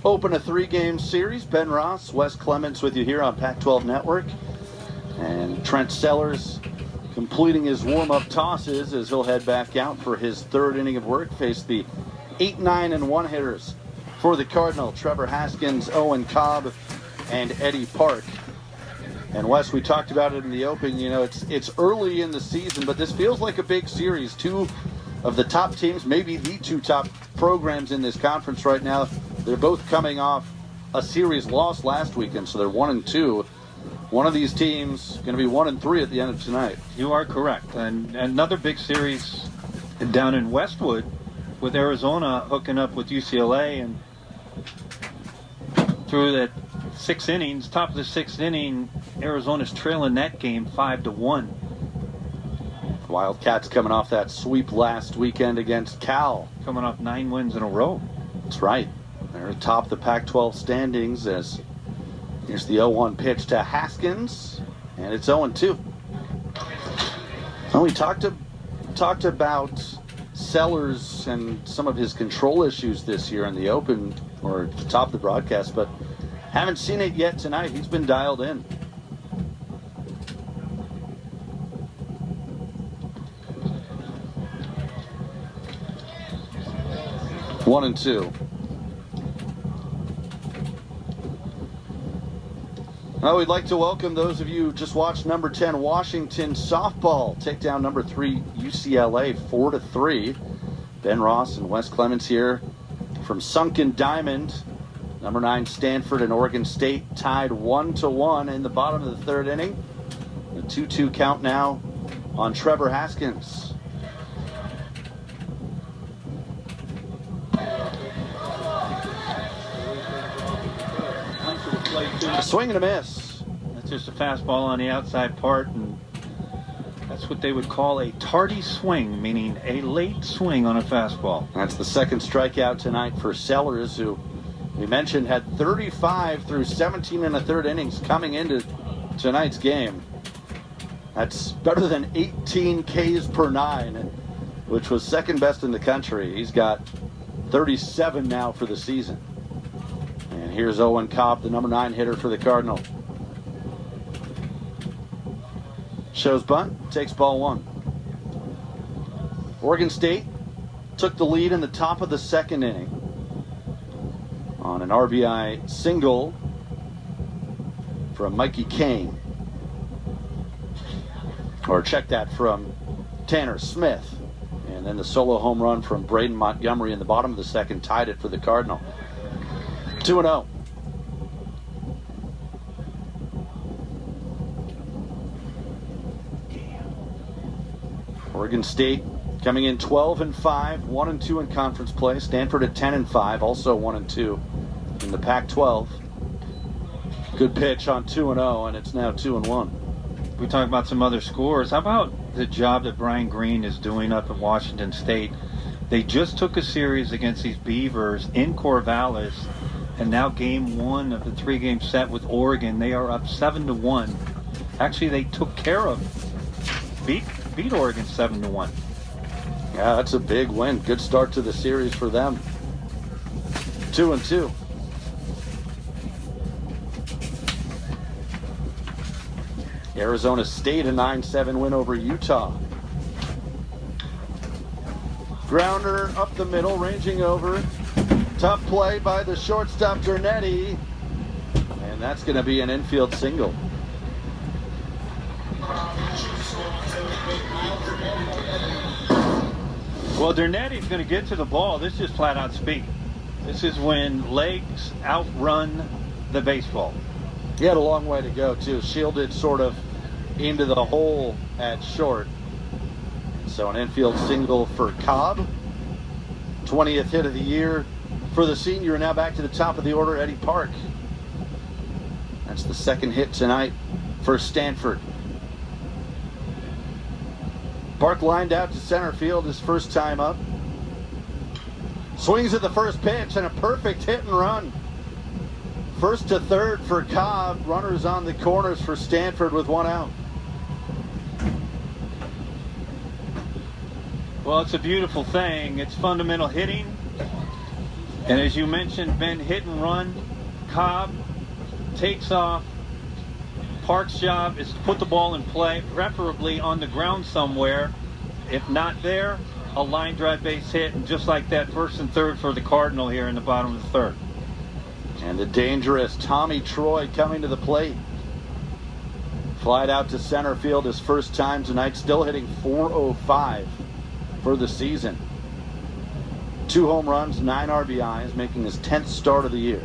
Open a three-game series. Ben Ross, Wes Clements with you here on Pac-12 Network. And Trent Sellers completing his warm-up tosses as he'll head back out for his third inning of work. Face the 8, 9, and 1 hitters for the Cardinal. Trevor Haskins, Owen Cobb, and Eddie Park. And Wes, we talked about it in the opening. You know, it's early in the season, but this feels like a big series. Two of the top teams, maybe the two top programs in this conference right now. They're both coming off a series loss last weekend, so they're 1-2. One of these teams going to be 1-3 at the end of tonight. You are correct. And another big series down in Westwood with Arizona hooking up with UCLA, and through the 6 innings, top of the 6th inning, Arizona's trailing that game 5-1. Wildcats coming off that sweep last weekend against Cal. Coming off 9 wins in a row. That's right. They're atop the Pac-12 standings as here's the 0-1 pitch to Haskins, and it's 0-2. Well, we talked about Sellers and some of his control issues this year in the open or at the top of the broadcast, but haven't seen it yet tonight. He's been dialed in. One and two. Well, we'd like to welcome those of you who just watched number 10 Washington softball take down number 3 UCLA 4-3. Ben Ross and Wes Clements here from Sunken Diamond. Number 9 Stanford and Oregon State tied 1-1 in the bottom of the third inning. The 2-2 count now on Trevor Haskins. A swing and a miss. That's just a fastball on the outside part, and that's what they would call a tardy swing, meaning a late swing on a fastball. That's the second strikeout tonight for Sellers, who we mentioned had 35 through 17 and a third innings coming into tonight's game. That's better than 18 Ks per 9, which was second best in the country. He's got 37 now for the season. And here's Owen Cobb, the number 9 hitter for the Cardinal. Shows bunt, takes ball 1. Oregon State took the lead in the top of the second inning on an RBI single from Mikey Kane. Or check that, from Tanner Smith. And then the solo home run from Braden Montgomery in the bottom of the second tied it for the Cardinal. 2-0. Oregon State coming in 12-5, 1-2 in conference play. Stanford at 10-5, also 1-2 in the Pac-12. Good pitch on 2-0, and it's now 2-1. We talk about some other scores. How about the job that Brian Green is doing up at Washington State? They just took a series against these Beavers in Corvallis, and now game 1 of the 3-game set with Oregon, they are up 7-1. Actually, they took care of, beat Oregon 7-1. Yeah, that's a big win. Good start to the series for them. 2-2. Arizona State a 9-7 win over Utah. Grounder up the middle, ranging over. Tough play by the shortstop Dernetti, and that's going to be an infield single. Well, Dernetti's going to get to the ball. This is flat out speed. This is when legs outrun the baseball. He had a long way to go, too. Shielded sort of into the hole at short. So an infield single for Cobb. 20th hit of the year for the senior. And now back to the top of the order, Eddie Park. That's the second hit tonight for Stanford. Park lined out to center field his first time up. Swings at the first pitch and a perfect hit and run. First to third for Cobb. Runners on the corners for Stanford with 1 out. Well, it's a beautiful thing. It's fundamental hitting. And as you mentioned, Ben, hit and run. Cobb takes off. Park's job is to put the ball in play, preferably on the ground somewhere. If not there, a line drive base hit, and just like that, first and third for the Cardinal here in the bottom of the third. And the dangerous Tommy Troy coming to the plate. Flied out to center field his first time tonight, still hitting .405 for the season. 2 home runs, 9 RBIs, making his 10th start of the year.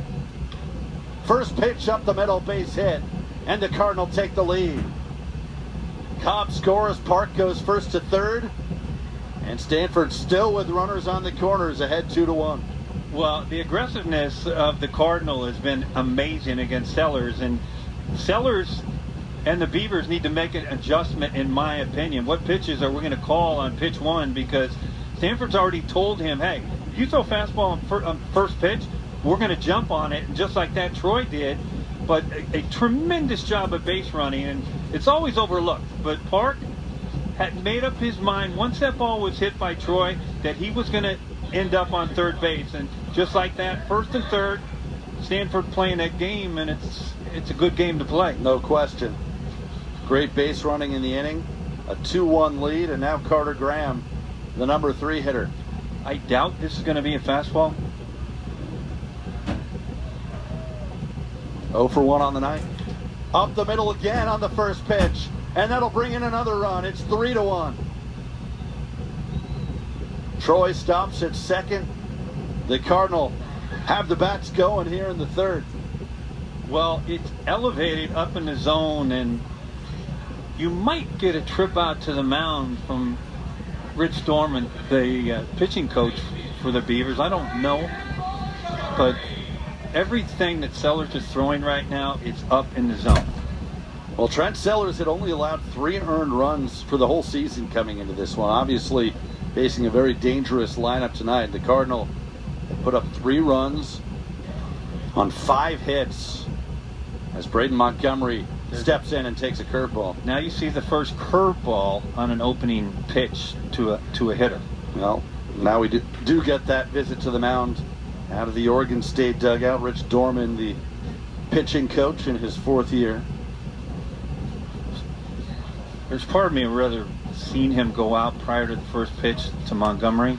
First pitch up the middle, base hit, and the Cardinal take the lead. Cobb scores, Park goes first to third, and Stanford still with runners on the corners, ahead 2-1. Well, the aggressiveness of the Cardinal has been amazing against Sellers, and Sellers and the Beavers need to make an adjustment, in my opinion. What pitches are we going to call on pitch one? Because Stanford's already told him, hey, you throw fastball on first pitch, we're going to jump on it. And just like that, Troy did. But a tremendous job of base running, and it's always overlooked. But Park had made up his mind once that ball was hit by Troy that he was going to end up on third base. And just like that, first and third, Stanford playing that game, and it's a good game to play. No question. Great base running in the inning, a 2-1 lead, and now Carter Graham, the number 3 hitter. I doubt this is going to be a fastball. 0 for 1 on the night. Up the middle again on the first pitch, and that'll bring in another run. It's 3-1. Troy stops at second. The Cardinal have the bats going here in the third. Well, it's elevated up in the zone, and you might get a trip out to the mound from Rich Dorman, the pitching coach for the Beavers. I don't know, but everything that Sellers is throwing right now is up in the zone. Well, Trent Sellers had only allowed 3 earned runs for the whole season coming into this one. Obviously, facing a very dangerous lineup tonight. The Cardinal put up 3 runs on 5 hits as Braden Montgomery steps in and takes a curveball. Now you see the first curveball on an opening pitch to a hitter. Well, now we do get that visit to the mound out of the Oregon State dugout. Rich Dorman, the pitching coach in his 4th year. There's part of me would rather seen him go out prior to the first pitch to Montgomery.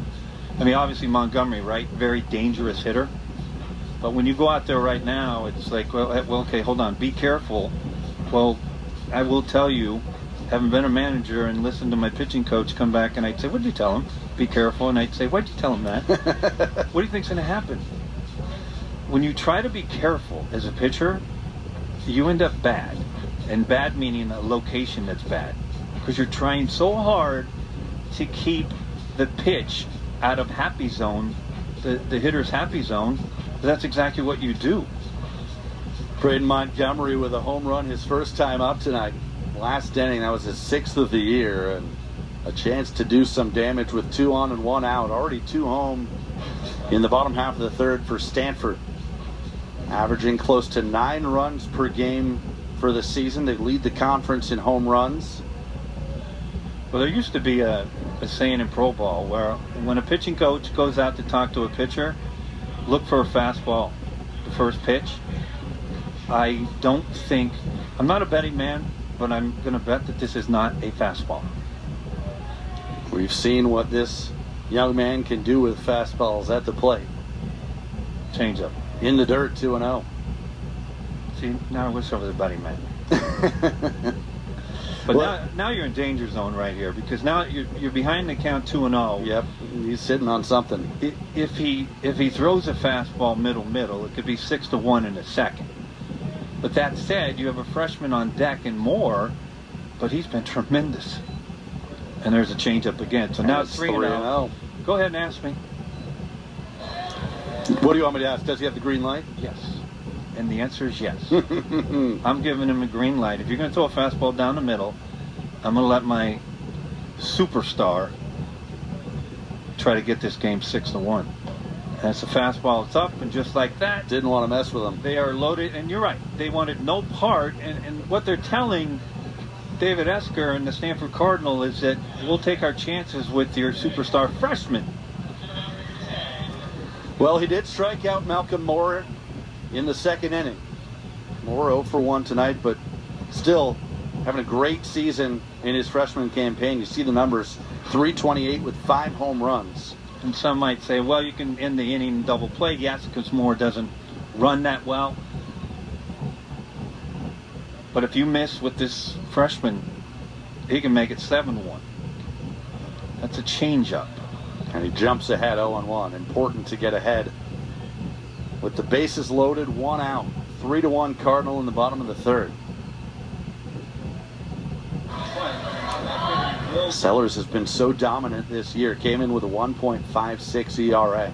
I mean, obviously Montgomery, right? Very dangerous hitter. But when you go out there right now, it's like, well, okay, hold on, be careful. Well, I will tell you, having been a manager and listened to my pitching coach come back, and I'd say, what did you tell him? Be careful. And I'd say, why'd you tell him that? What do you think's going to happen? When you try to be careful as a pitcher, you end up bad. And bad meaning a location that's bad. Because you're trying so hard to keep the pitch out of happy zone, the hitter's happy zone. That's exactly what you do. Braden Montgomery with a home run his first time up tonight. Last inning, that was his 6th of the year, and a chance to do some damage with 2 on and 1 out. Already 2 home in the bottom half of the third for Stanford. Averaging close to 9 runs per game for the season. They lead the conference in home runs. Well, there used to be a saying in pro ball where when a pitching coach goes out to talk to a pitcher, look for a fastball the first pitch. I don't think, I'm not a betting man, but I'm going to bet that this is not a fastball. We've seen what this young man can do with fastballs at the plate. Changeup. In the dirt, 2-0. See, now I wish I was a betting man. But well, now you're in danger zone right here, because now you're behind the count 2-0. Yep, he's sitting on something. If he throws a fastball middle, it could be 6-1 in a second. But that said, you have a freshman on deck and Moore, but he's been tremendous. And there's a changeup again. So now it's 3-0. Go ahead and ask me. What do you want me to ask? Does he have the green light? Yes. And the answer is yes. I'm giving him a green light. If you're going to throw a fastball down the middle, I'm going to let my superstar try to get this game 6-1. And it's a fastball. It's up, and just like that. Didn't want to mess with them. They are loaded, and you're right. They wanted no part. And what they're telling David Esker and the Stanford Cardinal is that we'll take our chances with your superstar freshman. Well, he did strike out Malcolm Moore in the second inning. Moore 0 for 1 tonight, but still having a great season in his freshman campaign. You see the numbers, 328 with 5 home runs. And some might say, well, you can end the inning double play. Yes, because Moore doesn't run that well. But if you miss with this freshman, he can make it 7-1. That's a changeup. And he jumps ahead 0-1. Important to get ahead. With the bases loaded, 1 out. 3-1 Cardinal in the bottom of the third. Sellers has been so dominant this year. Came in with a 1.56 ERA.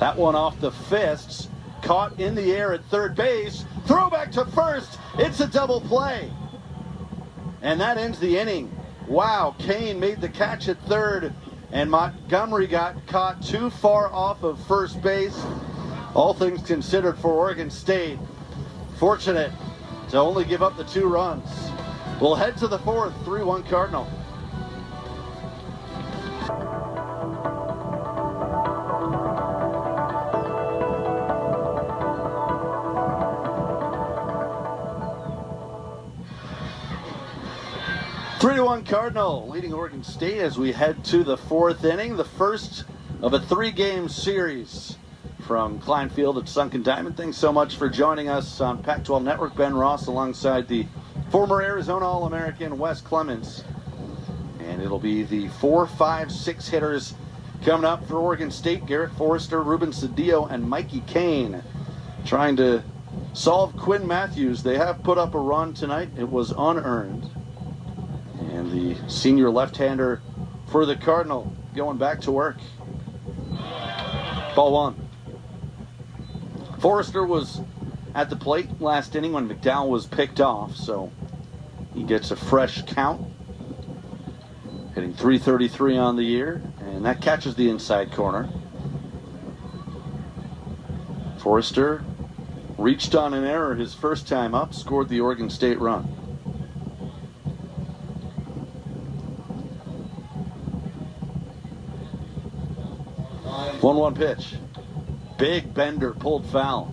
That one off the fists. Caught in the air at third base. Throw back to first. It's a double play. And that ends the inning. Wow, Kane made the catch at third. And Montgomery got caught too far off of first base. All things considered for Oregon State. Fortunate to only give up the 2 runs. We'll head to the fourth, 3-1 Cardinal. Cardinal leading Oregon State as we head to the 4th inning, the first of a 3-game series from Klein Field at Sunken Diamond. Thanks so much for joining us on Pac-12 Network. Ben Ross alongside the former Arizona All-American Wes Clements. And it'll be the 4, 5, 6 hitters coming up for Oregon State. Garrett Forrester, Ruben Cedillo, and Mikey Kane trying to solve Quinn Matthews. They have put up a run tonight. It was unearned. And the senior left-hander for the Cardinal going back to work. Ball 1. Forrester was at the plate last inning when McDowell was picked off, so he gets a fresh count. Hitting .333 on the year, and that catches the inside corner. Forrester reached on an error his first time up, scored the Oregon State run. 1-1 pitch. Big bender pulled foul.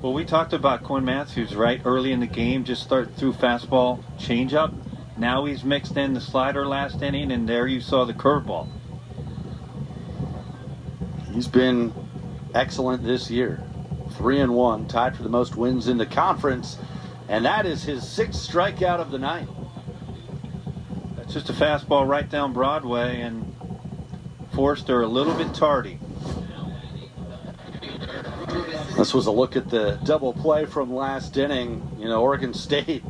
Well, we talked about Quinn Matthews, right? Early in the game, just start through fastball, changeup. Now he's mixed in the slider last inning, and there you saw the curveball. He's been excellent this year. 3-1, tied for the most wins in the conference, and that is his 6th strikeout of the night. That's just a fastball right down Broadway, and Forrester a little bit tardy. This was a look at the double play from last inning. You know, Oregon State,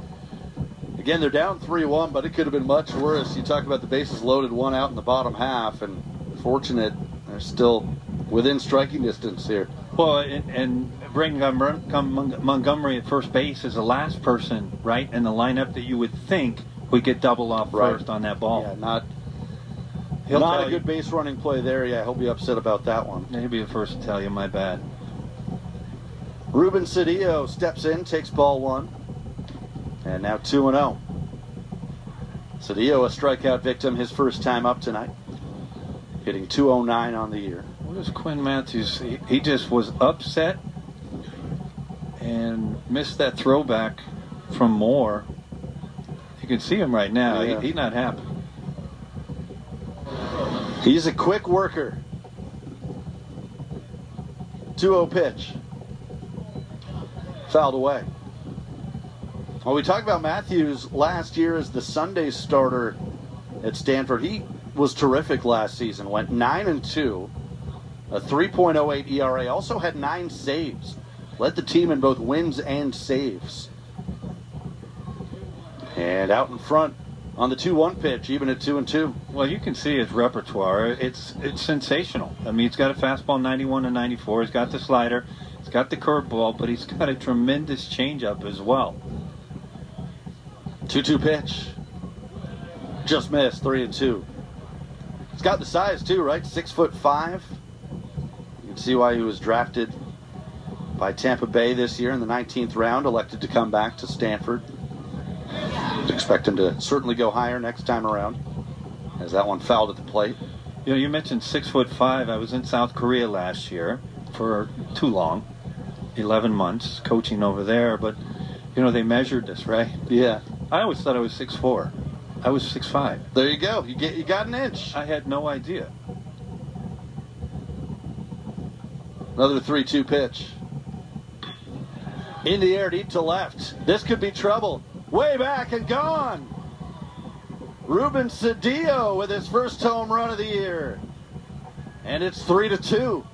again, they're down 3-1, but it could have been much worse. You talk about the bases loaded, 1 out in the bottom half, and fortunate they're still within striking distance here. Well, and bringing Montgomery at first base is the last person, right, in the lineup that you would think would get double off first on that ball. Yeah, not a good base running play there. Yeah, he'll be upset about that one. He'll be the first to tell you, my bad. Ruben Cedillo steps in, takes ball 1, and now 2-0. Cedillo, a strikeout victim, his first time up tonight, hitting .209 on the year. What is Quinn Matthews? He just was upset and missed that throwback from Moore. You can see him right now. Yeah. He's not happy. He's a quick worker. 2-0 pitch. Fouled away. Well, we talked about Matthews last year as the Sunday starter at Stanford. He was terrific last season. Went 9-2, a 3.08 ERA. Also had 9 saves. Led the team in both wins and saves. And out in front on the 2-1 pitch, even at 2-2. Well, you can see his repertoire. It's sensational. I mean, he's got a fastball 91 and 94. He's got the slider. He's got the curveball, but he's got a tremendous changeup as well. 2-2 pitch. Just missed, 3-2. He's got the size too, right? 6'5". You can see why he was drafted by Tampa Bay this year in the 19th round, elected to come back to Stanford. Expect him to certainly go higher next time around, as that one fouled at the plate. You know, you mentioned 6'5". I was in South Korea last year for too long, 11 months coaching over there. But you know, they measured this, right? Yeah. I always thought I was 6'4". I was 6'5". There you go. You got an inch. I had no idea. Another 3-2 pitch. In the air, deep to left. This could be trouble. Way back and gone. Ruben Cedillo with his first home run of the year. And it's 3-2.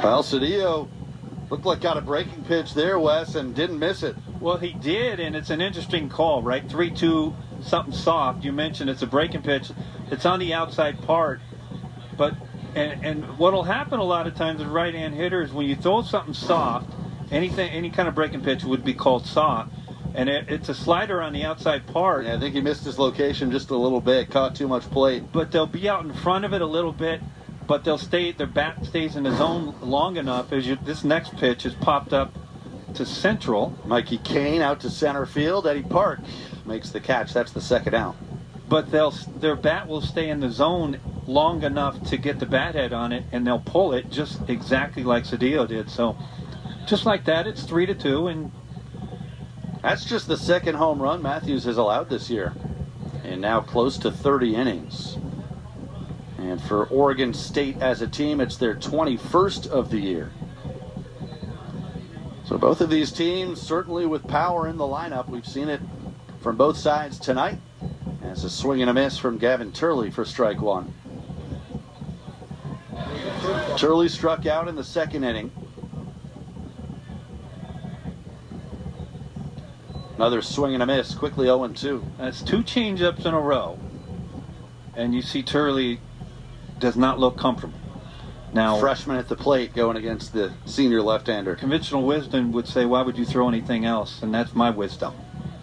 Well, Cedillo looked like got a breaking pitch there, Wes, and didn't miss it. Well, he did, and it's an interesting call, right? 3-2, something soft. You mentioned it's a breaking pitch. It's on the outside part. But and what'll happen a lot of times with right-hand hitters, when you throw something soft, any kind of breaking pitch would be called soft, and it's a slider on the outside part. Yeah, I think he missed his location just a little bit, caught too much plate. But they'll be out in front of it a little bit, but their bat stays in the zone long enough as this next pitch is popped up to central. Mikey Kane out to center field. Eddie Park makes the catch. That's the second out. But their bat will stay in the zone long enough to get the bat head on it, and they'll pull it just exactly like Cedillo did. So just like that, it's 3-2, and that's just the second home run Matthews has allowed this year, and now close to 30 innings. And for Oregon State as a team, it's their 21st of the year. So both of these teams certainly with power in the lineup. We've seen it from both sides tonight. As a swing and a miss from Gavin Turley for strike one. Turley struck out in the second inning. Another swing and a miss, quickly 0-2. That's two changeups in a row. And you see Turley does not look comfortable. Now, freshman at the plate going against the senior left-hander. Conventional wisdom would say, why would you throw anything else? And that's my wisdom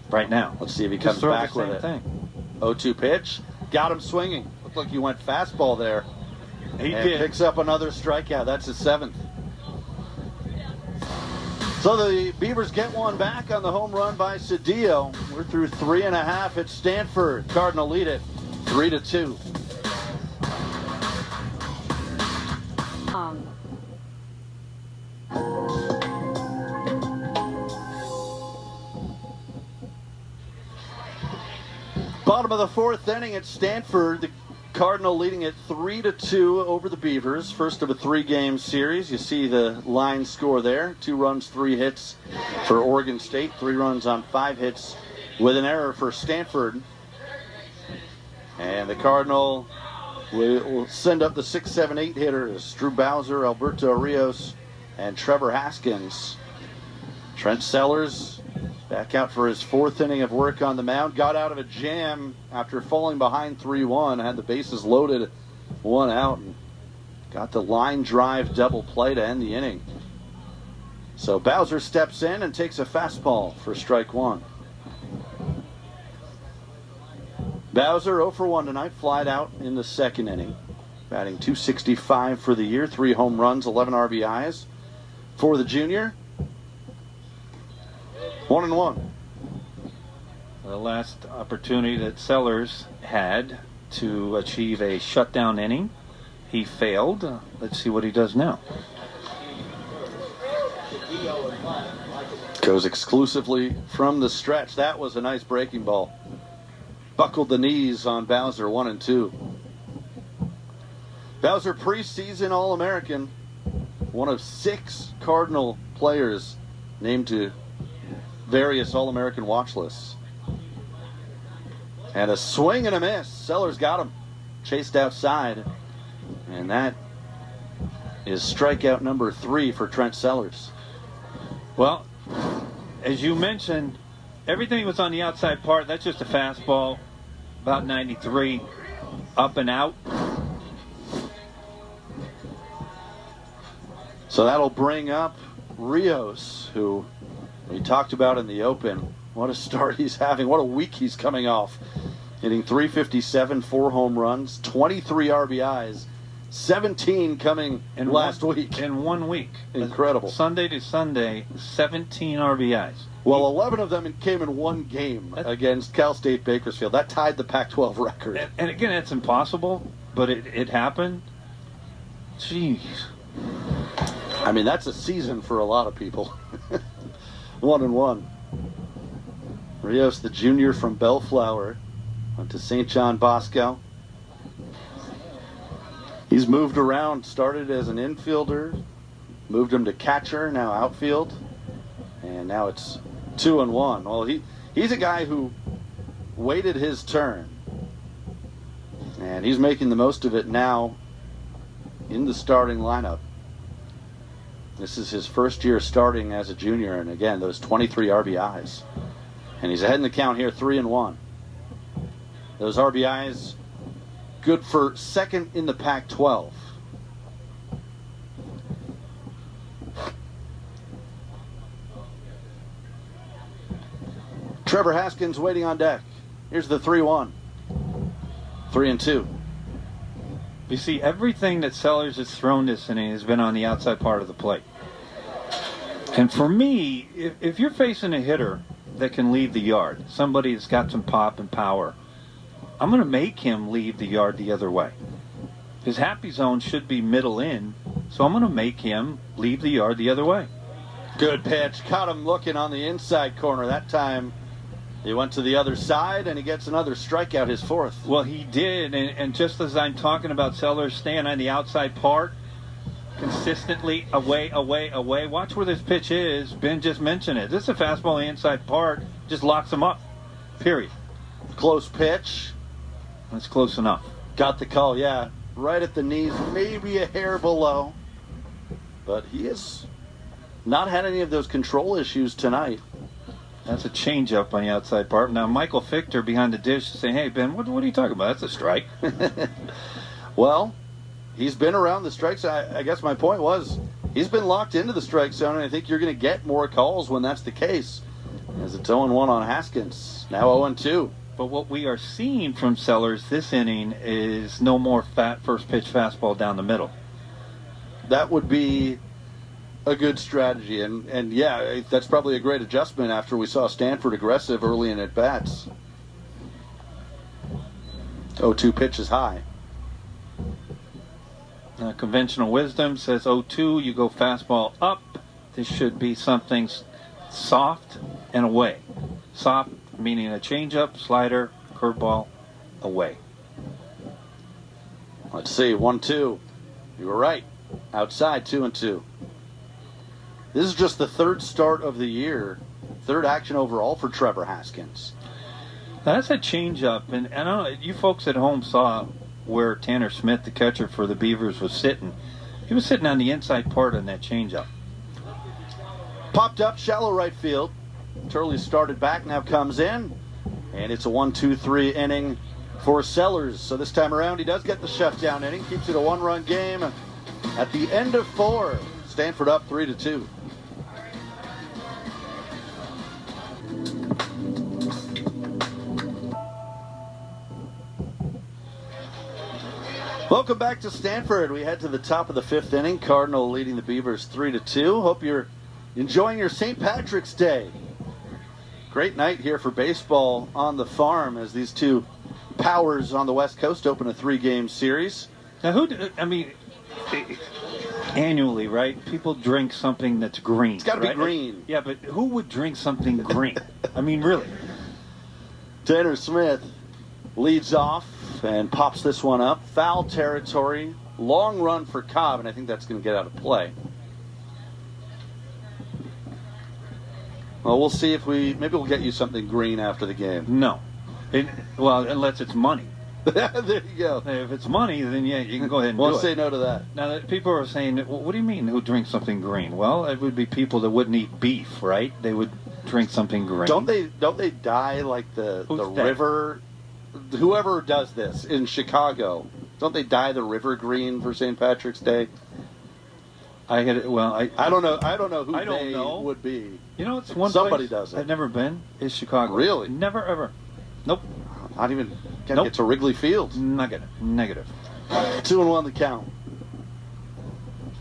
right now. Let's see if he comes back with it. Thing. 0-2 pitch. Got him swinging. Looked like he went fastball there. He did. Picks up another strikeout. That's his seventh. So the Beavers get one back on the home run by Cedillo. We're through 3.5 at Stanford. Cardinal lead it 3-2. Bottom of the fourth inning at Stanford. The Cardinal leading it 3-2 over the Beavers. First of a 3-game series. You see the line score there. 2 runs, 3 hits for Oregon State. 3 runs on 5 hits with an error for Stanford. And the Cardinal will send up the 6, 7, 8 hitters. Drew Bowser, Alberto Rios, and Trevor Haskins. Trent Sellers back out for his 4th inning of work on the mound. Got out of a jam after falling behind 3-1. Had the bases loaded, 1 out, and got the line drive double play to end the inning. So Bowser steps in and takes a fastball for strike 1. Bowser 0 for 1 tonight, flied out in the second inning. Batting .265 for the year, 3 home runs, 11 RBIs for the junior. 1-1. The last opportunity that Sellers had to achieve a shutdown inning, he failed. Let's see what he does now. Goes exclusively from the stretch. That was a nice breaking ball. Buckled the knees on Bowser, 1-2. Bowser, preseason All-American, one of 6 Cardinal players named to various All-American watch lists. And a swing and a miss. Sellers got him. Chased outside. And that is strikeout number 3 for Trent Sellers. Well, as you mentioned, everything was on the outside part. That's just a fastball, about 93, up and out. So that'll bring up Rios, who we talked about in the open. What a start he's having. What a week he's coming off. Hitting .357, 4 home runs, 23 RBIs, 17 coming in last week. In 1 week. Incredible. Sunday to Sunday, 17 RBIs. Well, 11 of them came in one game against Cal State Bakersfield. That tied the Pac-12 record. And again, it's impossible, but it happened. Jeez. I mean, that's a season for a lot of people. 1-1. Rios, the junior from Bellflower, went to St. John Bosco. He's moved around, started as an infielder, moved him to catcher, now outfield, and now it's 2-1. Well, he's a guy who waited his turn, and he's making the most of it now in the starting lineup. This is his first year starting as a junior, and again, those 23 RBIs. And he's ahead in the count here, 3-1. Those RBIs good for second in the Pac-12. Trevor Haskins waiting on deck. Here's the 3-1. 3-2. You see, everything that Sellers has thrown this inning has been on the outside part of the plate. And for me, if you're facing a hitter that can leave the yard, somebody that's got some pop and power, I'm going to make him leave the yard the other way. His happy zone should be middle in, so I'm going to make him leave the yard the other way. Good pitch. Caught him looking on the inside corner. That time he went to the other side, and he gets another strikeout, his fourth. Well, he did, and just as I'm talking about Sellers staying on the outside part, consistently away. Watch where this pitch is. Ben just mentioned it. This is a fastball on the inside part. Just locks him up. Period. Close pitch. That's close enough. Got the call, yeah. Right at the knees, maybe a hair below. But he has not had any of those control issues tonight. That's a changeup on the outside part. Now, Michael Fichter behind the dish is saying, hey, Ben, what are you talking about? That's a strike. Well, he's been around the strike zone. I guess my point was he's been locked into the strike zone, and I think you're going to get more calls when that's the case. As it's 0-1 on Haskins, now 0-2. But what we are seeing from Sellers this inning is no more first pitch fastball down the middle. That would be a good strategy, and yeah, that's probably a great adjustment after we saw Stanford aggressive early in at-bats. 0-2 pitch is high. Conventional wisdom says 0-2, you go fastball up. This should be something soft and away. Soft meaning a changeup, slider, curveball, away. Let's see, 1-2. You were right. Outside, 2-2. This is just the third start of the year, third action overall for Trevor Haskins. Now that's a changeup, and I don't know, you folks at home saw where Tanner Smith, the catcher for the Beavers, was sitting. He was sitting on the inside part on that changeup. Popped up, shallow right field. Turley started back, now comes in, and it's a 1-2-3 inning for Sellers. So this time around, he does get the shutdown inning, keeps it a one-run game. At the end of 4, Stanford up 3-2. Welcome back to Stanford. We head to the top of the 5th inning. Cardinal leading the Beavers 3-2. Hope you're enjoying your St. Patrick's Day. Great night here for baseball on the farm as these two powers on the West Coast open a 3-game series. Now, annually, right, people drink something that's green. It's got to right? be green. Yeah, but who would drink something green? I mean, really. Tanner Smith leads off and pops this one up. Foul territory. Long run for Cobb, and I think that's going to get out of play. Well, we'll see if maybe we'll get you something green after the game. No. Unless it's money. There you go. If it's money, then yeah, you can go ahead and do We'll it. say no to that. Now, people are saying, well, what do you mean who drinks something green? Well, it would be people that wouldn't eat beef, right? They would drink something green. Don't they dye like the river? Whoever does this in Chicago, don't they dye the river green for St. Patrick's Day? I don't know. I don't know who they would be. You know, it's one Somebody place does it. I've never been is Chicago. Really? Never ever. Nope. Not even get to Wrigley Field. Negative. 2-1 the count.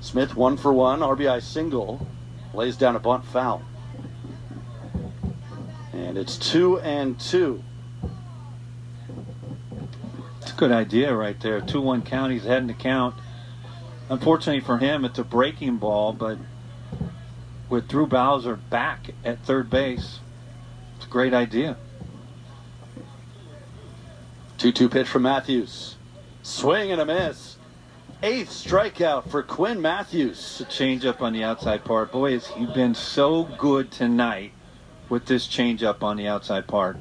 Smith 1 for 1, RBI single, lays down a bunt foul. And it's 2-2. It's a good idea right there. 2-1 count. He's heading to count. Unfortunately for him, it's a breaking ball, but with Drew Bowser back at third base, it's a great idea. 2-2 pitch from Matthews. Swing and a miss. 8th strikeout for Quinn Matthews. The changeup on the outside part. Boy, has he been so good tonight with this changeup on the outside part.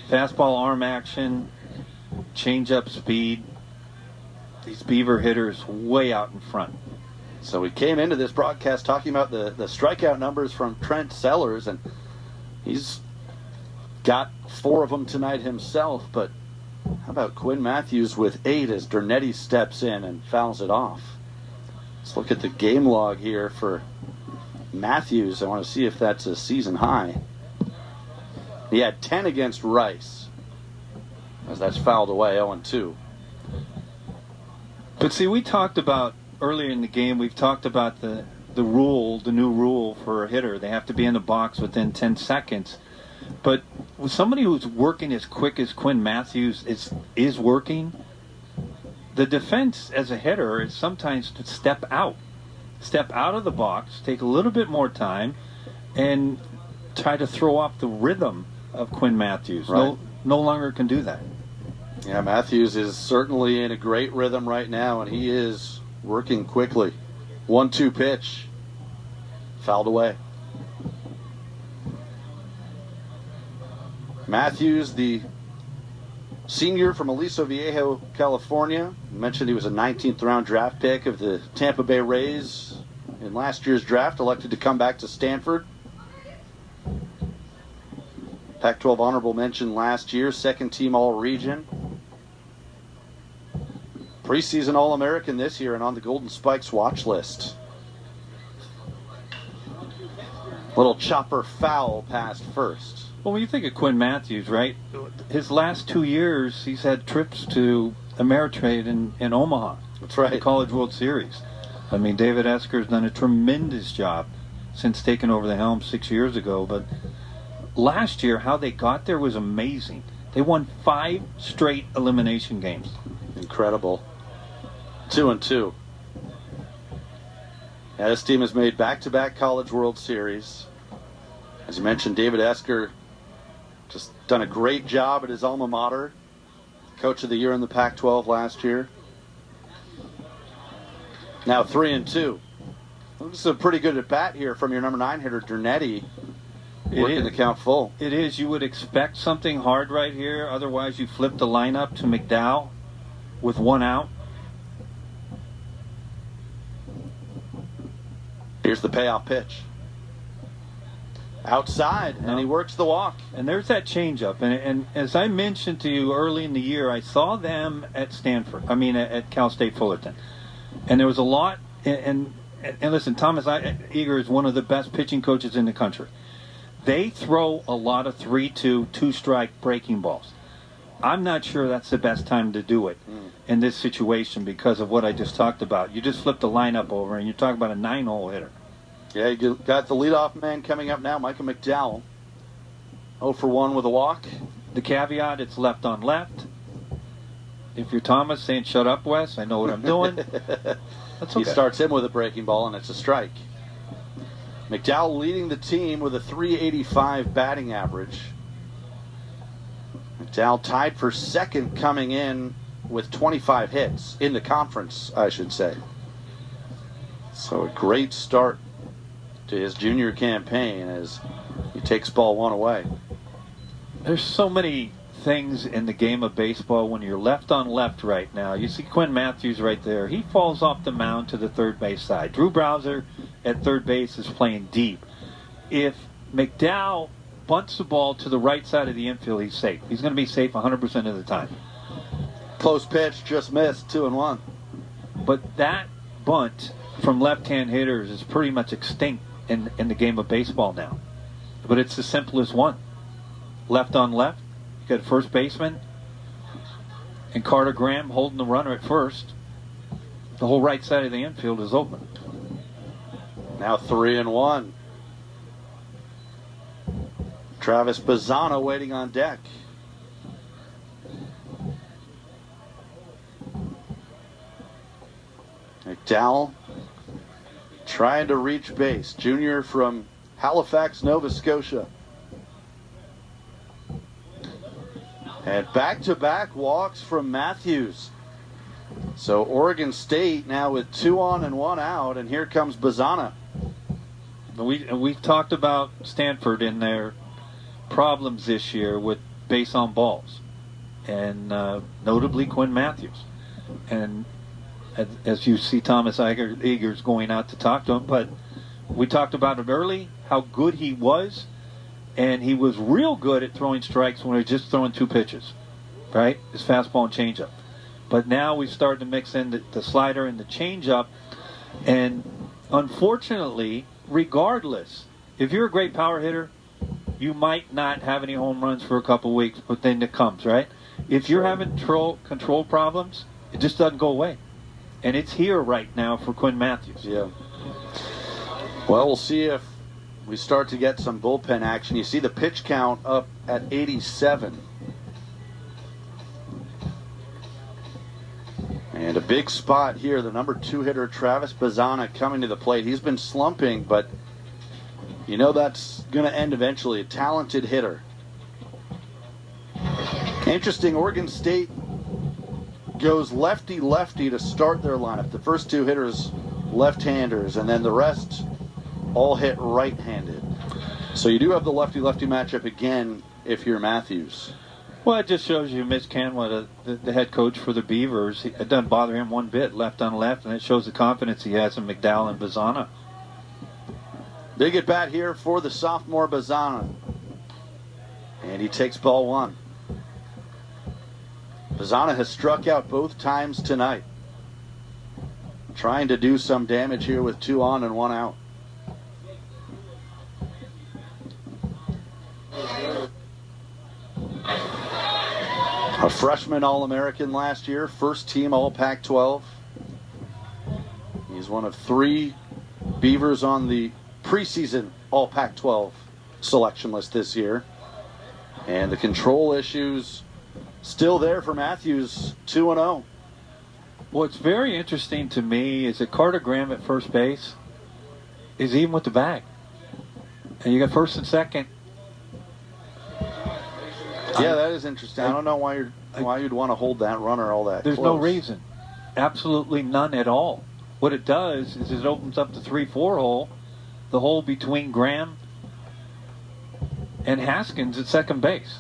Fastball arm action, changeup speed. These Beaver hitters way out in front. So we came into this broadcast talking about the strikeout numbers from Trent Sellers, and he's got 4 of them tonight himself. But how about Quinn Matthews with 8 as Dernetti steps in and fouls it off? Let's look at the game log here for Matthews. I want to see if that's a season high. He had 10 against Rice, as that's fouled away, 0-2. But see, we talked about earlier in the game, we've talked about the rule, the new rule for a hitter. They have to be in the box within 10 seconds. But with somebody who's working as quick as Quinn Matthews is working, the defense as a hitter is sometimes to step out of the box, take a little bit more time, and try to throw off the rhythm of Quinn Matthews. Right. No longer can do that. Yeah, Matthews is certainly in a great rhythm right now, and he is working quickly. 1-2 pitch. Fouled away. Matthews, the senior from Aliso Viejo, California. I mentioned he was a 19th round draft pick of the Tampa Bay Rays in last year's draft, elected to come back to Stanford. Pac-12 honorable mention last year, second team all-region. Preseason All-American this year and on the Golden Spikes watch list. Little chopper foul past first. Well, when you think of Quinn Matthews, right, his last 2 years, he's had trips to Ameritrade in Omaha. That's right. The College World Series. I mean, David Esker's done a tremendous job since taking over the helm 6 years ago. But last year, how they got there was amazing. They won 5 straight elimination games. Incredible. 2-2. Yeah, this team has made back-to-back College World Series. As you mentioned, David Esker just done a great job at his alma mater. Coach of the year in the Pac-12 last year. Now 3-2. This is a pretty good at-bat here from your number 9 hitter, Dernetti. Working the count full. It is. You would expect something hard right here. Otherwise, you flip the lineup to McDowell with 1 out. Here's the payoff pitch. Outside, and he works the walk. And there's that changeup. And as I mentioned to you early in the year, I saw them at at Cal State Fullerton. And there was a lot. And listen, Thomas Eager is one of the best pitching coaches in the country. They throw a lot of 3-2, 2-strike breaking balls. I'm not sure that's the best time to do it in this situation because of what I just talked about. You just flip the lineup over, and you're talking about a 9-hole hitter. Yeah, you got the leadoff man coming up now, Micah McDowell. 0 for 1 with a walk. The caveat, it's left on left. If you're Thomas saying, shut up, Wes, I know what I'm doing. That's okay. He starts him with a breaking ball, and it's a strike. McDowell leading the team with a .385 batting average. McDowell tied for second coming in with 25 hits in the conference, I should say. So a great start to his junior campaign as he takes ball 1 away. There's so many things in the game of baseball when you're left on left right now. You see Quinn Matthews right there. He falls off the mound to the third base side. Drew Bowser at third base is playing deep. If McDowell bunts the ball to the right side of the infield, he's safe. He's going to be safe 100% of the time. Close pitch, just missed, 2-1. But that bunt from left-hand hitters is pretty much extinct in the game of baseball now. But it's the simplest one. Left on left, you got a first baseman, and Carter Graham holding the runner at first. The whole right side of the infield is open. Travis Bazzana waiting on deck. McDowell trying to reach base. Junior from Halifax, Nova Scotia. And back-to-back walks from Matthews. So Oregon State now with 2 on and 1 out, and here comes Bazzana. We talked about Stanford in their problems this year with base on balls, and notably Quinn Matthews. And as you see Thomas Eagers going out to talk to him, but we talked about it early, how good he was, and he was real good at throwing strikes when he was just throwing 2 pitches, right? His fastball and changeup. But now we've started to mix in the slider and the changeup, and unfortunately, regardless, if you're a great power hitter, you might not have any home runs for a couple weeks, but then it comes, right? If you're having control problems, it just doesn't go away. And it's here right now for Quinn Matthews. Yeah. Well, we'll see if we start to get some bullpen action. You see the pitch count up at 87. And a big spot here, the number 2 hitter, Travis Bazzana, coming to the plate. He's been slumping, but you know that's going to end eventually. A talented hitter. Interesting, Oregon State goes lefty-lefty to start their lineup. The first 2 hitters left-handers, and then the rest all hit right-handed. So you do have the lefty-lefty matchup again if you're Matthews. Well, it just shows you Mitch Canwa, the head coach for the Beavers, it doesn't bother him one bit, left on left, and it shows the confidence he has in McDowell and Bazzana. Big at bat here for the sophomore Bazzana. And he takes ball 1. Bazzana has struck out both times tonight. Trying to do some damage here with 2 on and 1 out. A freshman All-American last year, first team All-Pac-12. He's one of 3 Beavers on the preseason All-Pac-12 selection list this year. And the control issues still there for Matthews, 2-0. What's very interesting to me is that Carter Graham at first base is even with the bag. And you got first and second. Yeah, that is interesting. I don't know why you'd want to hold that runner all that There's close. no reason. Absolutely none at all. What it does is it opens up the 3-4 hole, the hole between Graham and Haskins at second base.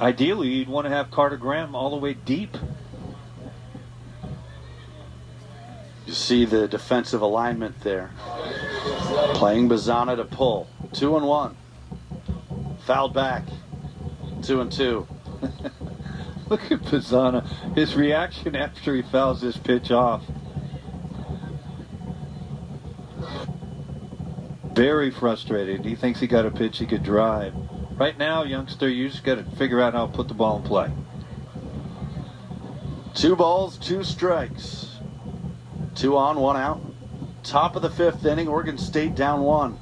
Ideally, you'd want to have Carter Graham all the way deep. You see the defensive alignment there. Playing Bazzana to pull. 2-1. Fouled back. 2-2. Look at Bazzana. His reaction after he fouls this pitch off. Very frustrated. He thinks he got a pitch he could drive. Right now, youngster, you just got to figure out how to put the ball in play. 2 balls, 2 strikes. 2 on, 1 out. Top of the 5th inning, Oregon State down 1.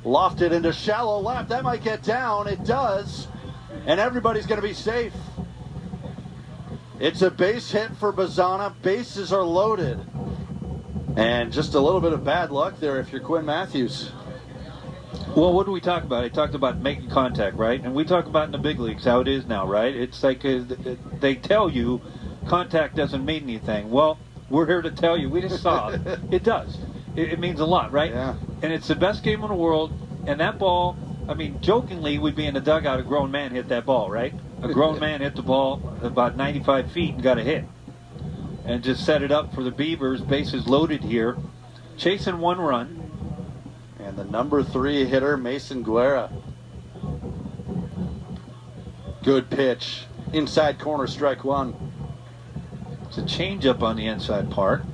Lofted into shallow left. That might get down. It does. And everybody's going to be safe. It's a base hit for Bazzana. Bases are loaded. And just a little bit of bad luck there if you're Quinn Matthews. Well, what do we talk about? I talked about making contact, right? And we talk about in the big leagues how it is now, right? It's like they tell you contact doesn't mean anything. Well, we're here to tell you. We just saw it. It does. It means a lot, right? Yeah. And it's the best game in the world. And that ball, I mean, jokingly, we'd be in the dugout, a grown man hit that ball, right? A grown man hit the ball about 95 feet and got a hit. And just set it up for the Beavers, bases loaded here, chasing 1 run. And the number 3 hitter, Mason Guerra. Good pitch. Inside corner, strike 1. It's a changeup on the inside part.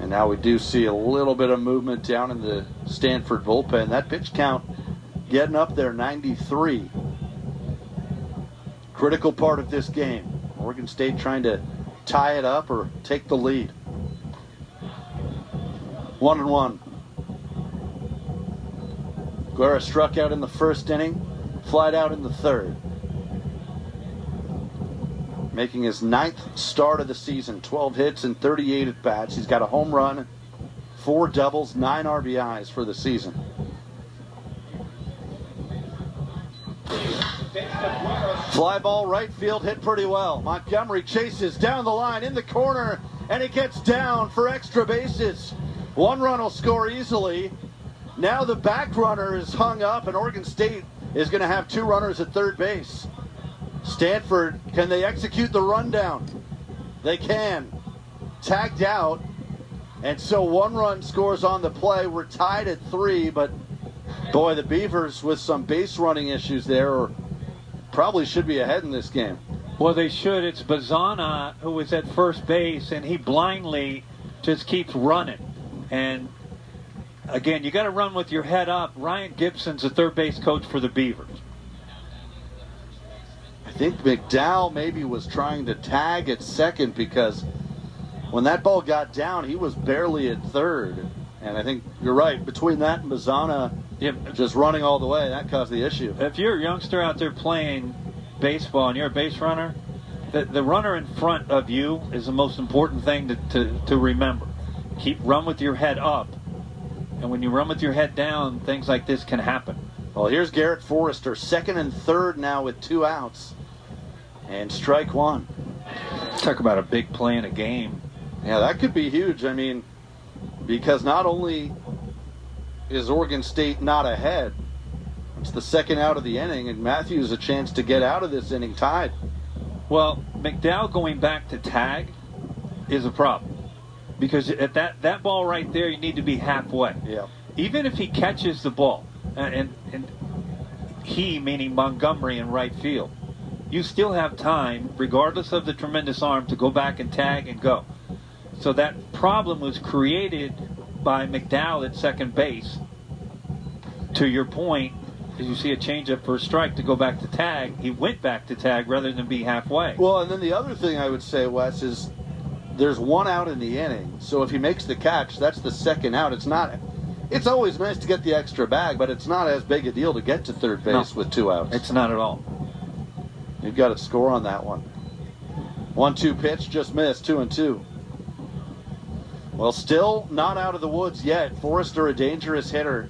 And now we do see a little bit of movement down in the Stanford bullpen. That pitch count getting up there, 93. Critical part of this game. Oregon State trying to tie it up or take the lead. 1-1. Guerra struck out in the first inning, flied out in the third. Making his 9th start of the season, 12 hits and 38 at-bats. He's got a home run, 4 doubles, 9 RBIs for the season. Fly ball right field, hit pretty well. Montgomery chases down the line in the corner, and it gets down for extra bases. 1 run will score easily. Now the back runner is hung up, and Oregon State is going to have 2 runners at third base. Stanford, can they execute the rundown? They can. Tagged out, and so 1 run scores on the play. We're tied at 3, but boy, the Beavers with some base running issues there probably should be ahead in this game. Well, they should. It's Bazana who was at first base, and he blindly just keeps running. And again, you got to run with your head up. Ryan Gibson's the third base coach for the Beavers. I think McDowell maybe was trying to tag at second, because when that ball got down, he was barely at third. And I think you're right. Between that and Bazana just running all the way, that caused the issue. If you're a youngster out there playing baseball and you're a base runner, the runner in front of you is the most important thing to remember. Run with your head up. And when you run with your head down, things like this can happen. Well, here's Garrett Forrester, second and third now with 2 outs. And strike 1. Talk about a big play in a game. Yeah, that could be huge. I mean, because not only is Oregon State not ahead, it's the second out of the inning, and Matthews a chance to get out of this inning tied. Well, McDowell going back to tag is a problem. Because at that ball right there, you need to be halfway. Yeah. Even if he catches the ball, and he, meaning Montgomery in right field, you still have time, regardless of the tremendous arm, to go back and tag and go. So that problem was created by McDowell at second base. To your point, as you see a changeup for a strike to go back to tag, he went back to tag rather than be halfway. Well, and then the other thing I would say, Wes, is there's 1 out in the inning. So if he makes the catch, that's the second out. It's always nice to get the extra bag, but it's not as big a deal to get to third base with 2 outs. It's not at all. You've got to score on that one. 1-2 pitch, just missed, 2-2. Well, still not out of the woods yet. Forrester, a dangerous hitter.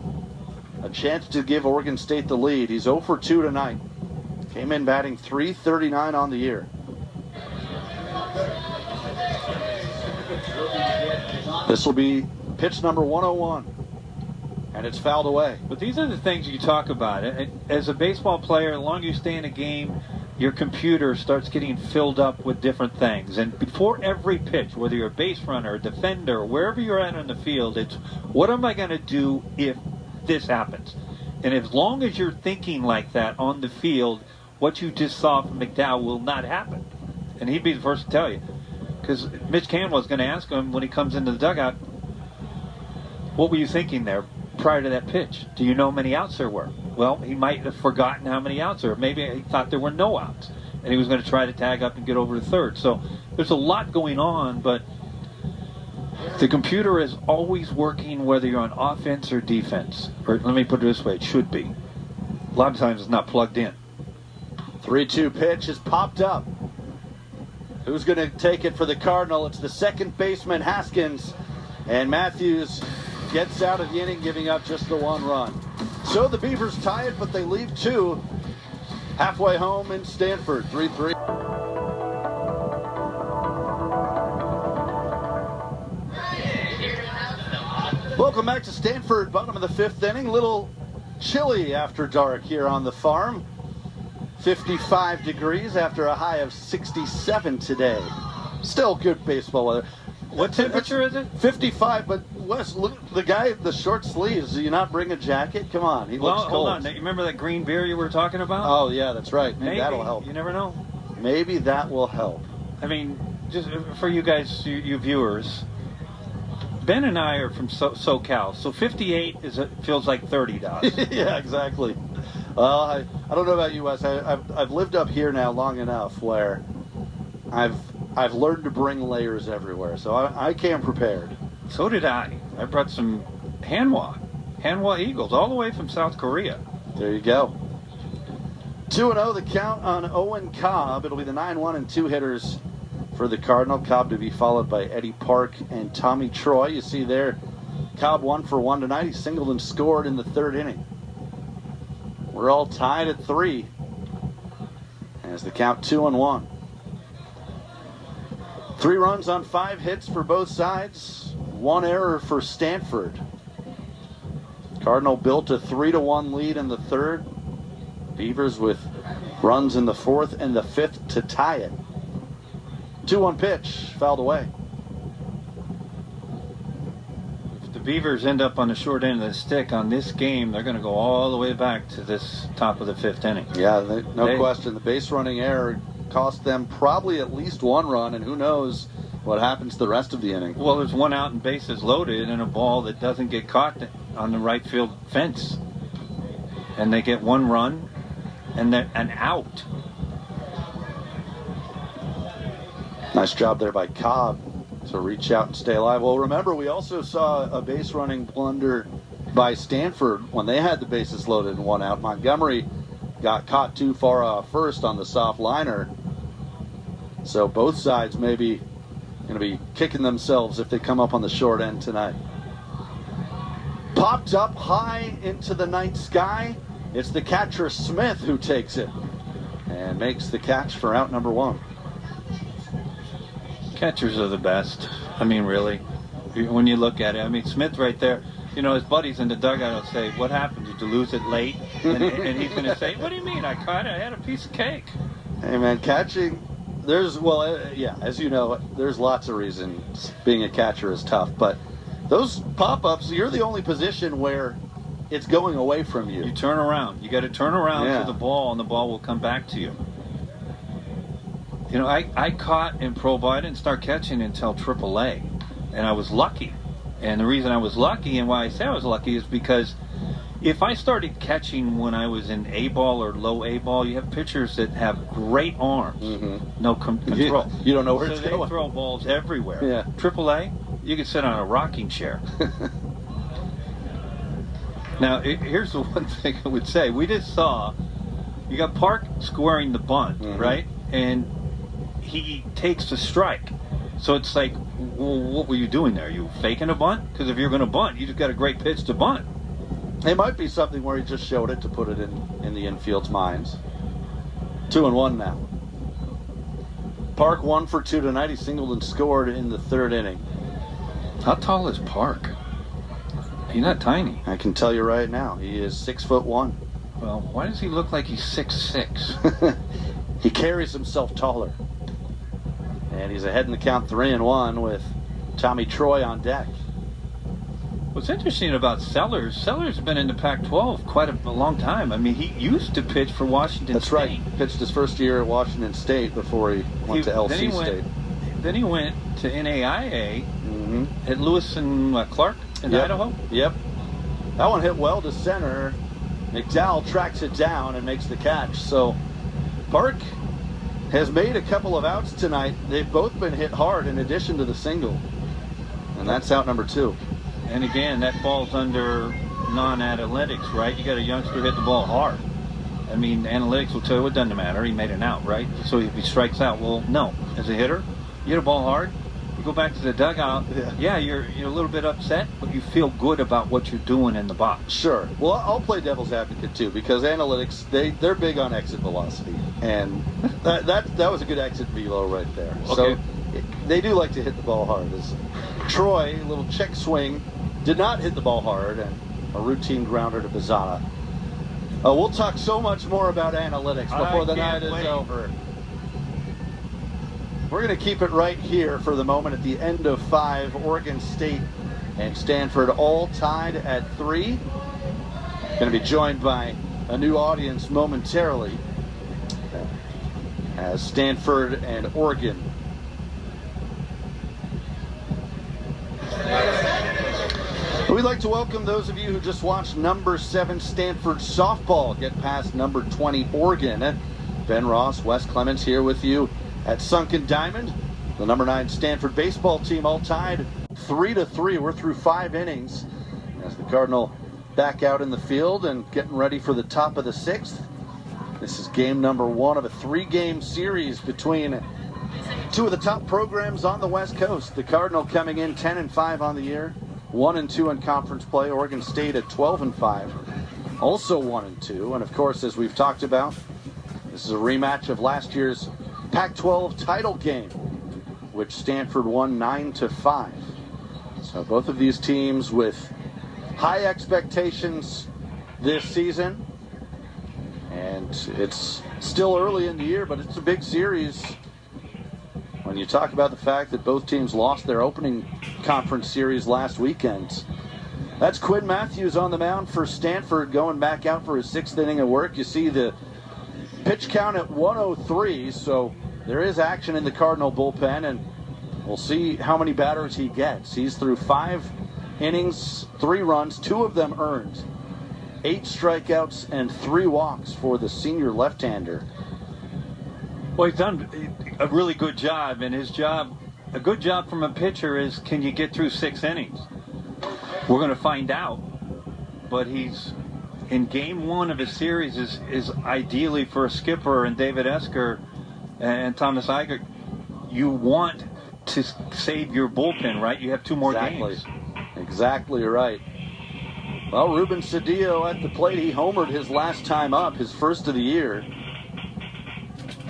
A chance to give Oregon State the lead. He's 0 for 2 tonight. Came in batting .339 on the year. This will be pitch number 101. And it's fouled away. But these are the things you talk about. As a baseball player, the longer you stay in a game, your computer starts getting filled up with different things. And before every pitch, whether you're a base runner, a defender, or wherever you're at on the field, it's what am I going to do if this happens? And as long as you're thinking like that on the field, what you just saw from McDowell will not happen. And he'd be the first to tell you. Because Mitch Canwell's going to ask him when he comes into the dugout, what were you thinking there prior to that pitch? Do you know how many outs there were? Well, he might have forgotten how many outs there were. Maybe he thought there were no outs, and he was going to try to tag up and get over to third. So there's a lot going on, but the computer is always working whether you're on offense or defense. Or let me put it this way, it should be. A lot of times it's not plugged in. 3-2 pitch is popped up. Who's going to take it for the Cardinal? It's the second baseman, Haskins, and Matthews gets out of the inning, giving up just the 1 run. So the Beavers tie it, but they leave 2 halfway home in Stanford, 3-3. Welcome back to Stanford, bottom of the 5th inning. Little chilly after dark here on the farm. 55 degrees after a high of 67 today. Still good baseball weather. What temperature is it? 55, but Wes, look, the guy, the short sleeves, do you not bring a jacket? Come on, he looks cold. Hold on. You remember that green beer you were talking about? Oh, yeah, that's right. Maybe that'll help. You never know. Maybe that will help. I mean, just for you guys, you viewers, Ben and I are from SoCal, so 58 feels like $30. Yeah, exactly. Well, I don't know about you, Wes. I've lived up here now long enough where I've learned to bring layers everywhere, so I came prepared. So did I. I brought some hand Hanwha Eagles, all the way from South Korea. There you go. 2-0 the count on Owen Cobb. It'll be the 9-1 and 2 hitters for the Cardinal. Cobb to be followed by Eddie Park and Tommy Troy. You see there, Cobb 1 for 1 tonight. He singled and scored in the third inning. We're all tied at 3 as the count 2-1. 3 runs on 5 hits for both sides. 1 error for Stanford. Cardinal built a 3-1 lead in the third. Beavers with runs in the fourth and the fifth to tie it. 2-1 pitch, fouled away. If the Beavers end up on the short end of the stick on this game, they're going to go all the way back to this top of the 5th inning. Yeah, no question. The base running error cost them probably at least 1 run, and who knows what happens the rest of the inning. Well, there's 1 out and bases loaded and a ball that doesn't get caught on the right field fence. And they get 1 run and then an out. Nice job there by Cobb to reach out and stay alive. Well, remember, we also saw a base running blunder by Stanford when they had the bases loaded and 1 out. Montgomery got caught too far off first on the soft liner. So both sides maybe going to be kicking themselves if they come up on the short end tonight. Popped up high into the night sky. It's the catcher Smith who takes it and makes the catch for out number 1. Catchers are the best. I mean, really, when you look at it. I mean, Smith right there, you know, his buddies in the dugout will say, "What happened? Did you lose it late?" And he's going to say, "What do you mean? I had a piece of cake." Hey, man, catching, as you know, there's lots of reasons being a catcher is tough. But those pop-ups, you're the only position where it's going away from you. You turn around. You got to turn around to the ball, and the ball will come back to you. You know, I caught in pro ball. I didn't start catching until AAA, and I was lucky. And the reason I was lucky, and why I say I was lucky, is because if I started catching when I was in A ball or low A ball, you have pitchers that have great arms, no control. You don't know where it's going. So they throw balls everywhere. Yeah. AAA, you can sit on a rocking chair. Now, here's the one thing I would say. We just saw, you got Park squaring the bunt, right? And he takes the strike. So it's like, well, what were you doing there? You faking a bunt? Because if you're going to bunt, you just got a great pitch to bunt. It might be something where he just showed it to put it in the infield's minds. 2-1 now. Park 1 for 2 tonight. He singled and scored in the third inning. How tall is Park? He's not tiny. I can tell you right now, he is 6'1". Well, why does he look like he's 6'6"? He carries himself taller. And he's ahead in the count 3-1 with Tommy Troy on deck. What's interesting about Sellers has been in the Pac-12 quite a long time. I mean, he used to pitch for Washington State. That's right. Pitched his first year at Washington State before he went to LC State. Then he went to NAIA at Lewis and Clark in Idaho. Yep. That one hit well to center. McDowell tracks it down and makes the catch. So Park has made a couple of outs tonight. They've both been hit hard in addition to the single. And that's out number 2. And again, that falls under non-analytics, right? You got a youngster hit the ball hard. I mean, analytics will tell you it doesn't matter. He made an out, right? So if he strikes out, well, no. As a hitter, you hit a ball hard, you go back to the dugout. Yeah, you're a little bit upset, but you feel good about what you're doing in the box. Sure. Well, I'll play devil's advocate too, because analytics, they're big on exit velocity, and that was a good exit velo right there. Okay. So they do like to hit the ball hard. As Troy, a little check swing, did not hit the ball hard, and a routine grounder to Bizana. We'll talk so much more about analytics before the night is over. We're going to keep it right here for the moment at the end of 5. Oregon State and Stanford all tied at 3. Going to be joined by a new audience momentarily as Stanford and Oregon. We'd like to welcome those of you who just watched number 7 Stanford softball get past number 20 Oregon. Ben Ross, Wes Clements here with you at Sunken Diamond. The number 9 Stanford baseball team all tied 3-3. We're through 5 innings as the Cardinal back out in the field and getting ready for the top of the 6th. This is game number 1 of a 3-game series between two of the top programs on the West Coast. The Cardinal coming in 10-5 on the year, 1-2 in conference play. Oregon State at 12-5, also 1-2. And of course, as we've talked about, this is a rematch of last year's Pac-12 title game, which Stanford won 9-5. So both of these teams with high expectations this season. And it's still early in the year, but it's a big series when you talk about the fact that both teams lost their opening conference series last weekend. That's Quinn Matthews on the mound for Stanford, going back out for his 6th inning of work. You see the pitch count at 103, so there is action in the Cardinal bullpen, and we'll see how many batters he gets. He's through 5 innings, 3 runs, 2 of them earned. 8 strikeouts and 3 walks for the senior left-hander. Well, he's done a really good job, and his job, a good job from a pitcher is, can you get through 6 innings? We're going to find out, but he's in game 1 of a series is ideally for a skipper and David Esker and Thomas Eichert. You want to save your bullpen, right? You have 2 more games. Exactly right. Well, Ruben Cedillo at the plate. He homered his last time up, his first of the year.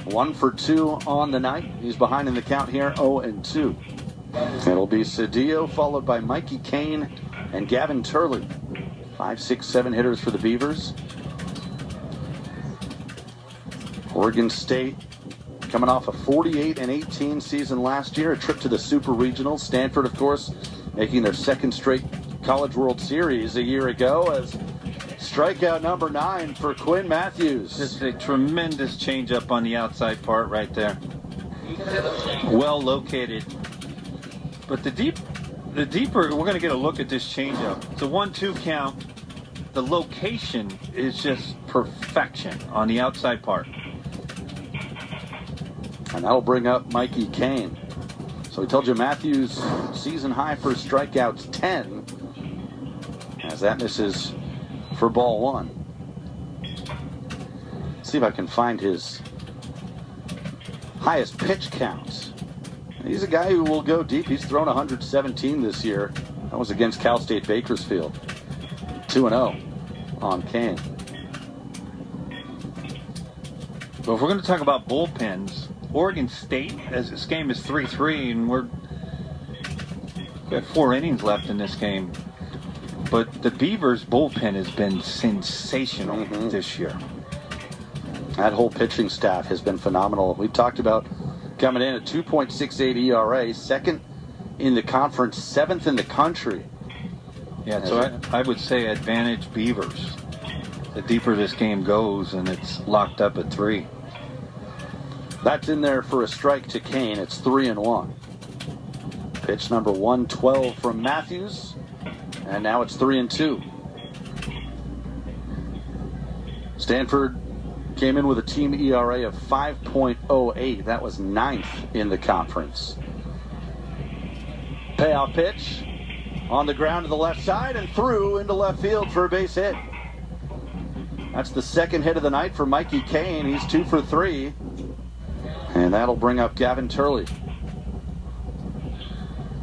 1 for 2 on the night. He's behind in the count here, 0-2. It'll be Cedillo followed by Mikey Kane and Gavin Turley. 5, 6, 7 hitters for the Beavers. Oregon State coming off a 48-18 season last year, a trip to the Super Regionals. Stanford, of course, making their 2nd straight College World Series a year ago as strikeout number 9 for Quinn Matthews. Just a tremendous changeup on the outside part right there. Well located. But the deeper, we're going to get a look at this changeup. It's a 1-2 count. The location is just perfection on the outside part. And that'll bring up Mikey Kane. So we told you Matthews season high for strikeouts, 10. As that misses for ball 1. Let's see if I can find his highest pitch counts. He's a guy who will go deep. He's thrown 117 this year. That was against Cal State Bakersfield. 2-0 on Kane. Well, if we're going to talk about bullpens, Oregon State, as this game is 3-3, and we've got 4 innings left in this game. But the Beavers' bullpen has been sensational this year. That whole pitching staff has been phenomenal. We talked about coming in at 2.68 ERA, 2nd in the conference, 7th in the country. Yeah, so I would say advantage Beavers. The deeper this game goes, and it's locked up at 3. That's in there for a strike to Kane. It's 3-1. Pitch number 112 from Matthews. And now it's 3-2. Stanford came in with a team ERA of 5.08. That was 9th in the conference. Payoff pitch on the ground to the left side and through into left field for a base hit. That's the 2nd hit of the night for Mikey Kane. He's 2 for 3. And that'll bring up Gavin Turley.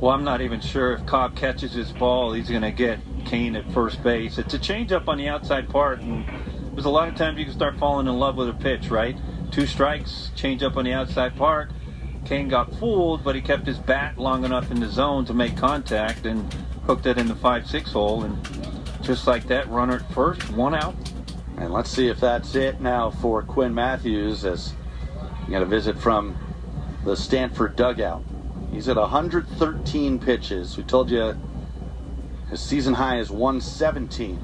Well, I'm not even sure if Cobb catches his ball, he's going to get Kane at first base. It's a changeup on the outside part, and there's a lot of times you can start falling in love with a pitch, right? 2 strikes, changeup on the outside part. Kane got fooled, but he kept his bat long enough in the zone to make contact and hooked it in the 5-6 hole. And just like that, runner at first, 1 out. And let's see if that's it now for Quinn Matthews, as you got a visit from the Stanford dugout. He's at 113 pitches. We told you his season high is 117.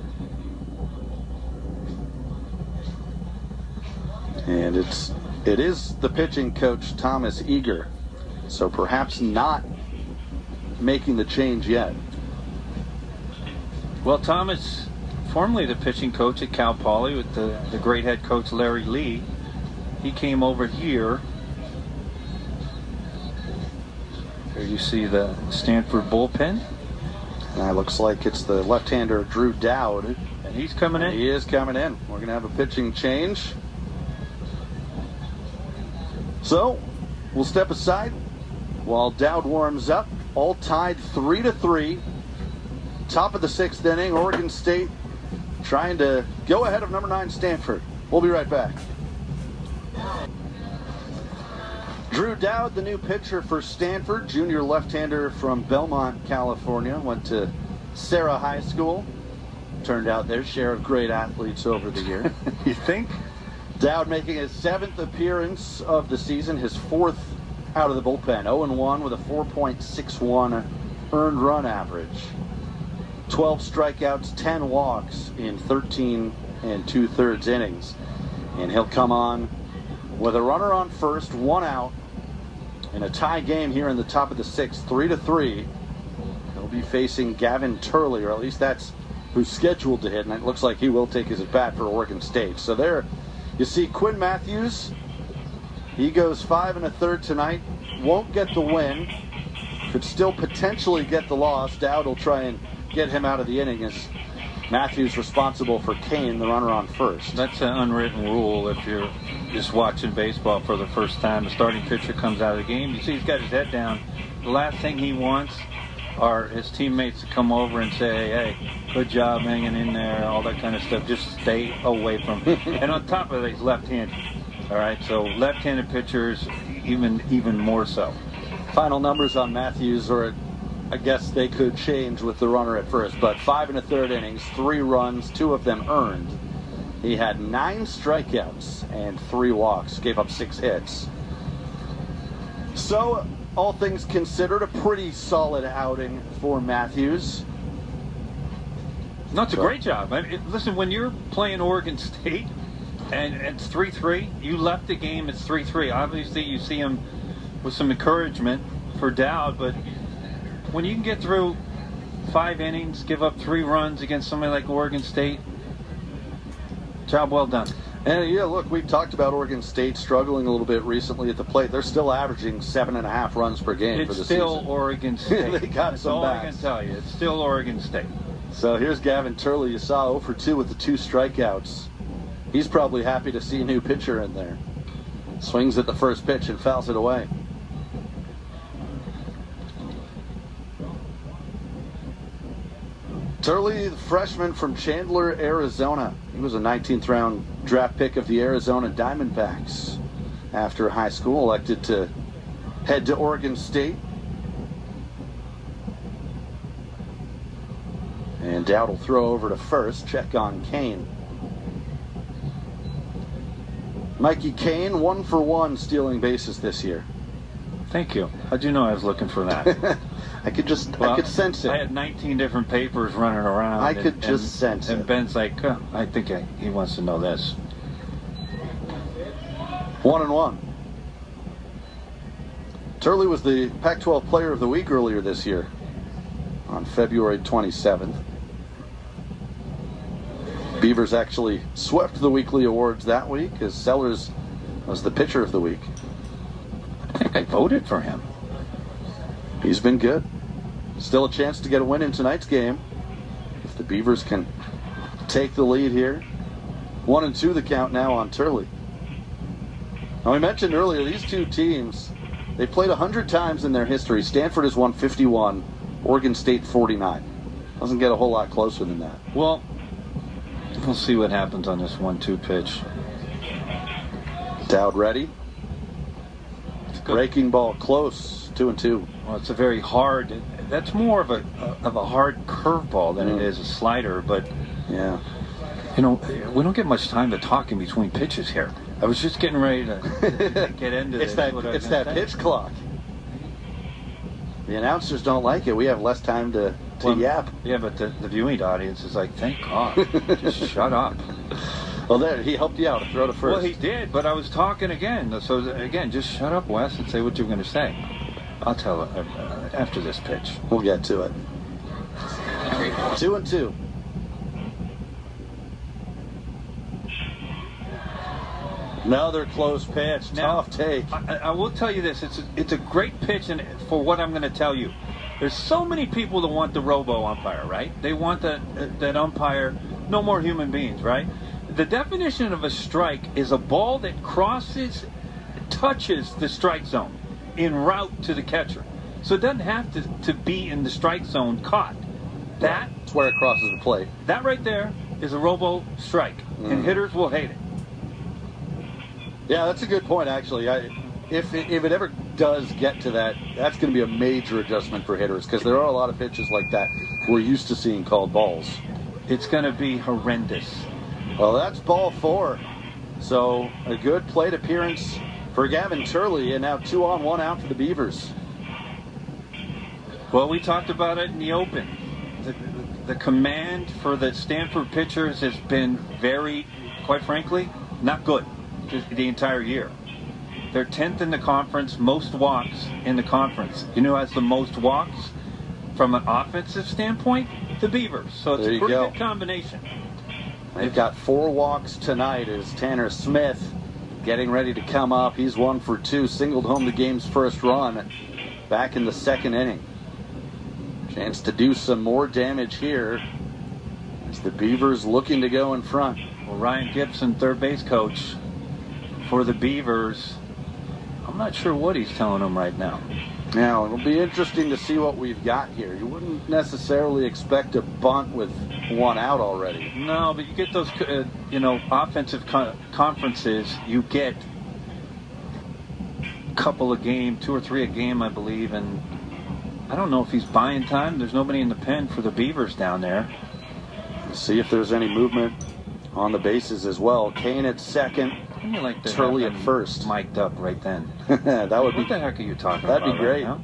And it is the pitching coach, Thomas Eager. So perhaps not making the change yet. Well, Thomas, formerly the pitching coach at Cal Poly with the great head coach Larry Lee, he came over here. Here you see the Stanford bullpen. And that looks like it's the left-hander Drew Dowd He's coming in? He is coming in. We're going to have a pitching change. So, we'll step aside while Dowd warms up. All tied 3-3. Top of the 6th inning. Oregon State trying to go ahead of number 9 Stanford. We'll be right back. Drew Dowd, the new pitcher for Stanford, junior left-hander from Belmont, California. Went to Sarah High School. Turned out their share of great athletes over the year. You think? Dowd making his 7th appearance of the season, his 4th out of the bullpen. 0-1 with a 4.61 earned run average. 12 strikeouts, 10 walks in 13 2/3 innings. And he'll come on with a runner on first, 1 out, in a tie game here in the top of the 6th, 3-3. He'll be facing Gavin Turley, or at least that's who's scheduled to hit, and it looks like he will take his at bat for Oregon State. So there you see Quinn Matthews. He goes 5 1/3 tonight. Won't get the win. Could still potentially get the loss. Dowd will try and get him out of the inning as Matthews responsible for Kane, the runner on first. That's an unwritten rule if you're just watching baseball for the first time. The starting pitcher comes out of the game. You see he's got his head down. The last thing he wants are his teammates to come over and say, hey, good job hanging in there, all that kind of stuff. Just stay away from him. And on top of it, he's left-handed. All right, so left-handed pitchers, even more so. Final numbers on Matthews, or I guess they could change with the runner at first, but 5 1/3 innings, 3 runs, 2 of them earned. He had 9 strikeouts and 3 walks, gave up 6 hits. So, all things considered, a pretty solid outing for Matthews. No, it's a great job. I mean, listen, when you're playing Oregon State and it's 3-3, you left the game, it's 3-3. Obviously, you see him with some encouragement for Dowd, but when you can get through 5 innings, give up 3 runs against somebody like Oregon State, job well done. And yeah, look, we've talked about Oregon State struggling a little bit recently at the plate. They're still averaging 7.5 runs per game for the season. It's still Oregon State. They got That's some all bats. I can tell you. It's still Oregon State. So here's Gavin Turley. You saw 0 for 2 with the 2 strikeouts. He's probably happy to see a new pitcher in there. Swings at the first pitch and fouls it away. Turley, the freshman from Chandler, Arizona. He was a 19th round draft pick of the Arizona Diamondbacks. After high school, elected to head to Oregon State. And Dowd will throw over to first, check on Kane. Mikey Kane, 1 for 1 stealing bases this year. Thank you. How'd you know I was looking for that? I could sense it. I had 19 different papers running around. I could just sense it. And Ben's like, I think he wants to know this. 1-1. Turley was the Pac-12 Player of the Week earlier this year on February 27th. Beavers actually swept the weekly awards that week as Sellers was the Pitcher of the Week. I think I voted for him. He's been good. Still a chance to get a win in tonight's game if the Beavers can take the lead here. 1-2 the count now on Turley. Now, we mentioned earlier, these two teams, they played 100 times in their history. Stanford has won 51, Oregon State 49. Doesn't get a whole lot closer than that. Well, we'll see what happens on this 1-2 pitch. Dowd ready. Breaking ball close, 2-2. Well, it's a very hard. That's more of a hard curveball than it is a slider. But yeah, you know, we don't get much time to talk in between pitches here. I was just getting ready to get into it's this. It's that pitch clock. The announcers don't like it. We have less time to yap. Yeah, but the viewing audience is like, thank God, just shut up. Well, there, he helped you out to throw to first. Well, he did, but I was talking again. So, again, just shut up, Wes, and say what you're going to say. I'll tell it after this pitch. We'll get to it. 2-2. Another close pitch. Now, Tough take. I will tell you this. It's a great pitch, and for what I'm going to tell you. There's so many people that want the robo umpire, right? They want that umpire no more human beings, right? The definition of a strike is a ball that touches the strike zone en route to the catcher. So it doesn't have to be in the strike zone caught. That's where it crosses the plate. That right there is a robo strike, and hitters will hate it. Yeah, that's a good point, actually. If it ever does get to that, that's going to be a major adjustment for hitters, because there are a lot of pitches like that we're used to seeing called balls. It's going to be horrendous. Well, that's ball 4. So a good plate appearance for Gavin Turley, and now 2 on, 1 out for the Beavers. Well, we talked about it in the open. The command for the Stanford pitchers has been very, quite frankly, not good the entire year. They're 10th in the conference, most walks in the conference. You know who has the most walks from an offensive standpoint? The Beavers. So it's a pretty good combination. They've got 4 walks tonight as Tanner Smith getting ready to come up. He's 1 for 2, singled home the game's first run back in the 2nd inning. Chance to do some more damage here as the Beavers looking to go in front. Well, Ryan Gibson, third base coach for the Beavers, I'm not sure what he's telling them right now. Now, it'll be interesting to see what we've got here. You wouldn't necessarily expect a bunt with 1 out already. No, but you get those, offensive conferences, you get a couple a game, 2 or 3 a game, I believe, and I don't know if he's buying time. There's nobody in the pen for the Beavers down there. Let's see if there's any movement on the bases as well. Kane at second. You like to Turley at first. Mic'd up right then. That would be. What the heck are you talking about? That'd be great. Right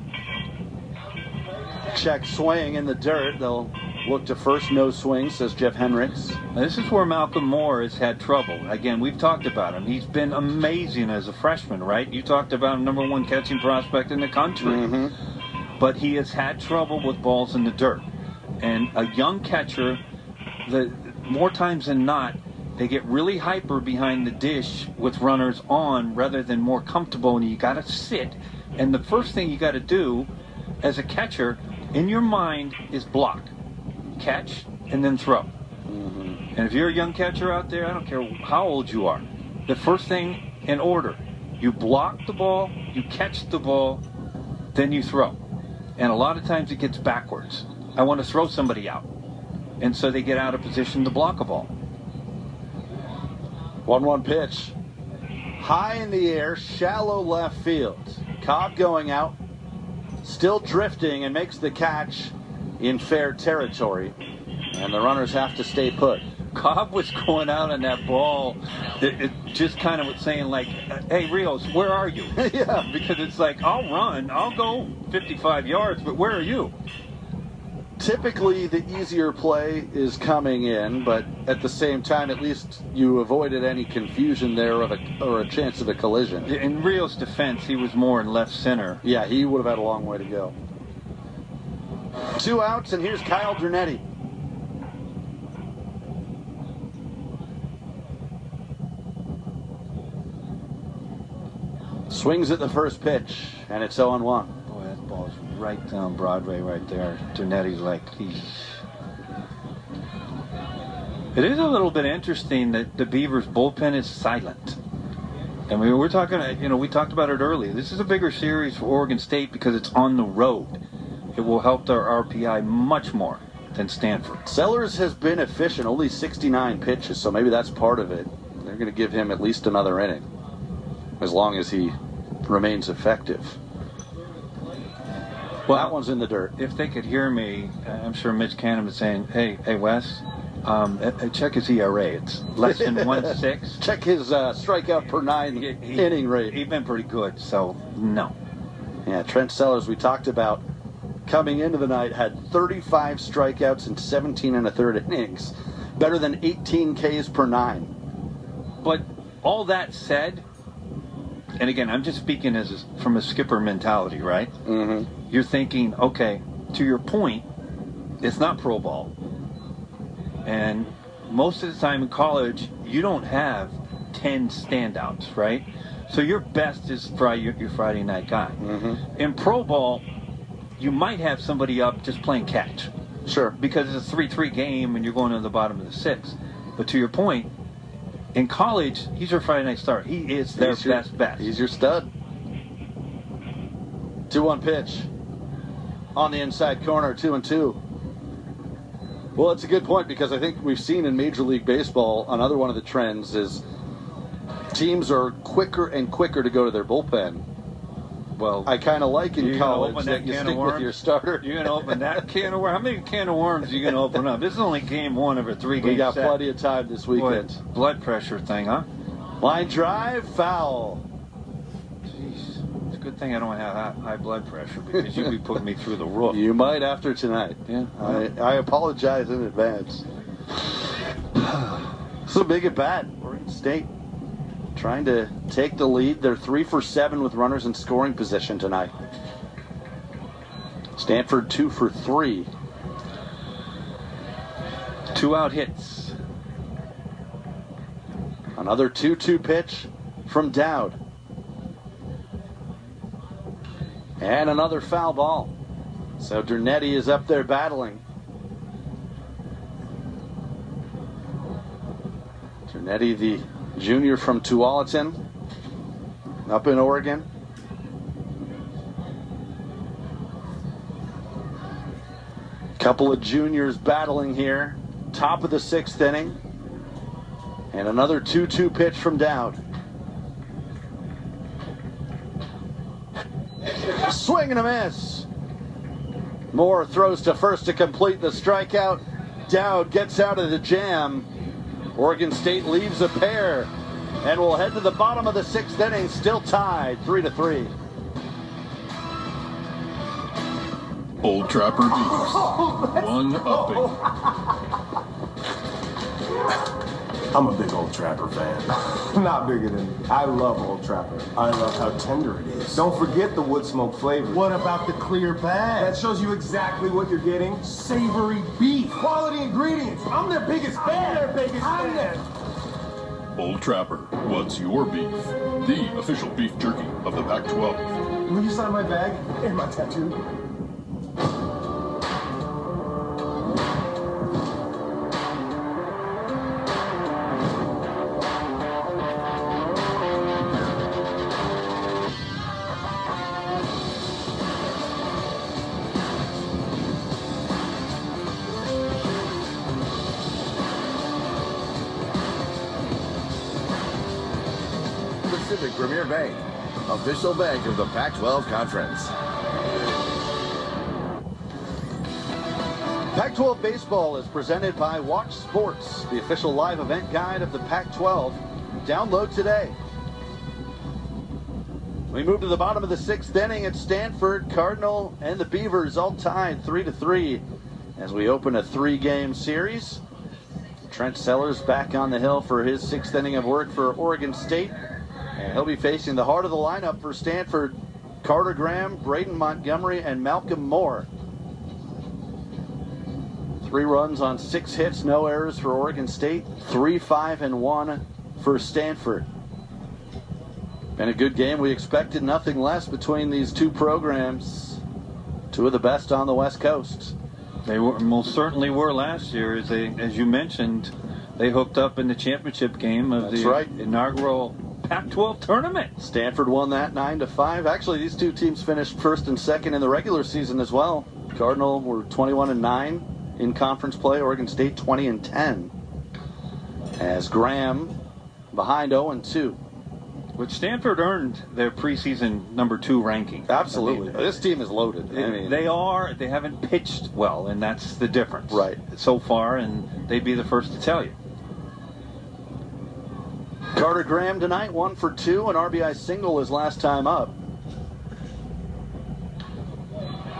now? Check swing in the dirt. They'll look to first, no swing, says Jeff Henricks. Now, this is where Malcolm Moore has had trouble. Again, we've talked about him. He's been amazing as a freshman, right? You talked about him, #1 catching prospect in the country. But he has had trouble with balls in the dirt. And a young catcher, more times than not, they get really hyper behind the dish with runners on rather than more comfortable, and you got to sit. And the first thing you got to do as a catcher in your mind is block, catch, and then throw. And if you're a young catcher out there, I don't care how old you are, the first thing in order, you block the ball, you catch the ball, then you throw. And a lot of times it gets backwards. I want to throw somebody out. And so they get out of position to block a ball. 1-1 pitch. High in the air, shallow left field. Cobb going out, still drifting, and makes the catch in fair territory. And the runners have to stay put. Cobb was going out on that ball. It just kind of was saying like, hey, Rios, where are you? Yeah. Because it's like, I'll run, I'll go 55 yards, but where are you? Typically, the easier play is coming in, but at the same time, at least you avoided any confusion there or a chance of a collision. In Rios' defense, he was more in left center. Yeah, he would have had a long way to go. 2 outs, and here's Kyle Dernetti. Swings at the first pitch, and it's 0-1. Boy, that ball's right down Broadway right there. Ternetti's like, It is a little bit interesting that the Beavers' bullpen is silent. I mean, we're talking, we talked about it earlier. This is a bigger series for Oregon State because it's on the road. It will help their RPI much more than Stanford. Sellers has been efficient, only 69 pitches, so maybe that's part of it. They're going to give him at least another inning, as long as he remains effective. Well, that one's in the dirt. If they could hear me, I'm sure Mitch Cannon was saying, hey, Wes, check his ERA. It's less than 1.6. Check his strikeout per 9 inning rate. He's been pretty good, so no. Yeah, Trent Sellers, we talked about, coming into the night, had 35 strikeouts in 17 1/3 innings. Better than 18 Ks per 9. But all that said, and again, I'm just speaking from a skipper mentality, right? You're thinking, okay, to your point, it's not pro ball. And most of the time in college, you don't have 10 standouts, right? So your best is your Friday night guy. In pro ball, you might have somebody up just playing catch. Sure. Because it's a 3-3 game and you're going to the bottom of the 6th. But to your point, in college, he's your Friday night start. He is their best bet. He's your stud. 2-1 pitch on the inside corner, 2-2. Well, it's a good point because I think we've seen in Major League Baseball, another one of the trends is teams are quicker and quicker to go to their bullpen. Well, I kind of like in college that you stick with your starter. You're going to open that can of worms? How many can of worms are you going to open up? This is only game 1 of a 3-game set. We got plenty of time this weekend. Boy, blood pressure thing, huh? Line drive, foul. Jeez. It's a good thing I don't have high blood pressure because you'd be putting me through the roof. You might after tonight. Yeah. I apologize in advance. This is a big at bat. Oregon State trying to take the lead. They're 3 for 7 with runners in scoring position tonight. Stanford 2 for 3. 2 out hits. Another 2-2 pitch from Dowd. And another foul ball. So Dernetti is up there battling. Dernetti, the junior from Tualatin, up in Oregon. Couple of juniors battling here. Top of the 6th inning. And another 2-2 pitch from Dowd. Swing and a miss. Moore throws to first to complete the strikeout. Dowd gets out of the jam. Oregon State leaves a pair and will head to the bottom of the 6th inning, still tied 3-3. Old Trapper Beef. 1-upping. I'm a big Old Trapper fan. Not bigger than me. I love Old Trapper. I love how tender it is. Don't forget the wood smoke flavor. What about the clear bag? That shows you exactly what you're getting. Savory beef. Quality ingredients. I'm their biggest fan. Old Trapper, what's your beef? The official beef jerky of the Pac-12. Will you sign my bag and my tattoo? Pacific Premier Bank, official bank of the Pac-12 Conference. Pac-12 baseball is presented by Watch Sports, the official live event guide of the Pac-12. Download today. We move to the bottom of the 6th inning at Stanford. Cardinal and the Beavers all tied 3-3 as we open a 3-game series. Trent Sellers back on the hill for his 6th inning of work for Oregon State. And he'll be facing the heart of the lineup for Stanford: Carter Graham, Braden Montgomery, and Malcolm Moore. 3 runs on 6 hits, no errors for Oregon State. 3-5-1 for Stanford. Been a good game. We expected nothing less between these two programs. 2 of the best on the West Coast. They most certainly were last year. As you mentioned, they hooked up in the championship game of the inaugural Pac-12 tournament. Stanford won that 9-5. Actually, these two teams finished 1st and 2nd in the regular season as well. Cardinal were 21-9 in conference play. Oregon State 20-10. As Graham behind 0-2. Which Stanford earned their preseason number 2 ranking. Absolutely. This team is loaded. They haven't pitched well, and that's the difference. Right. So far, and they'd be the first to tell you. Carter Graham tonight, 1 for 2, an RBI single his last time up.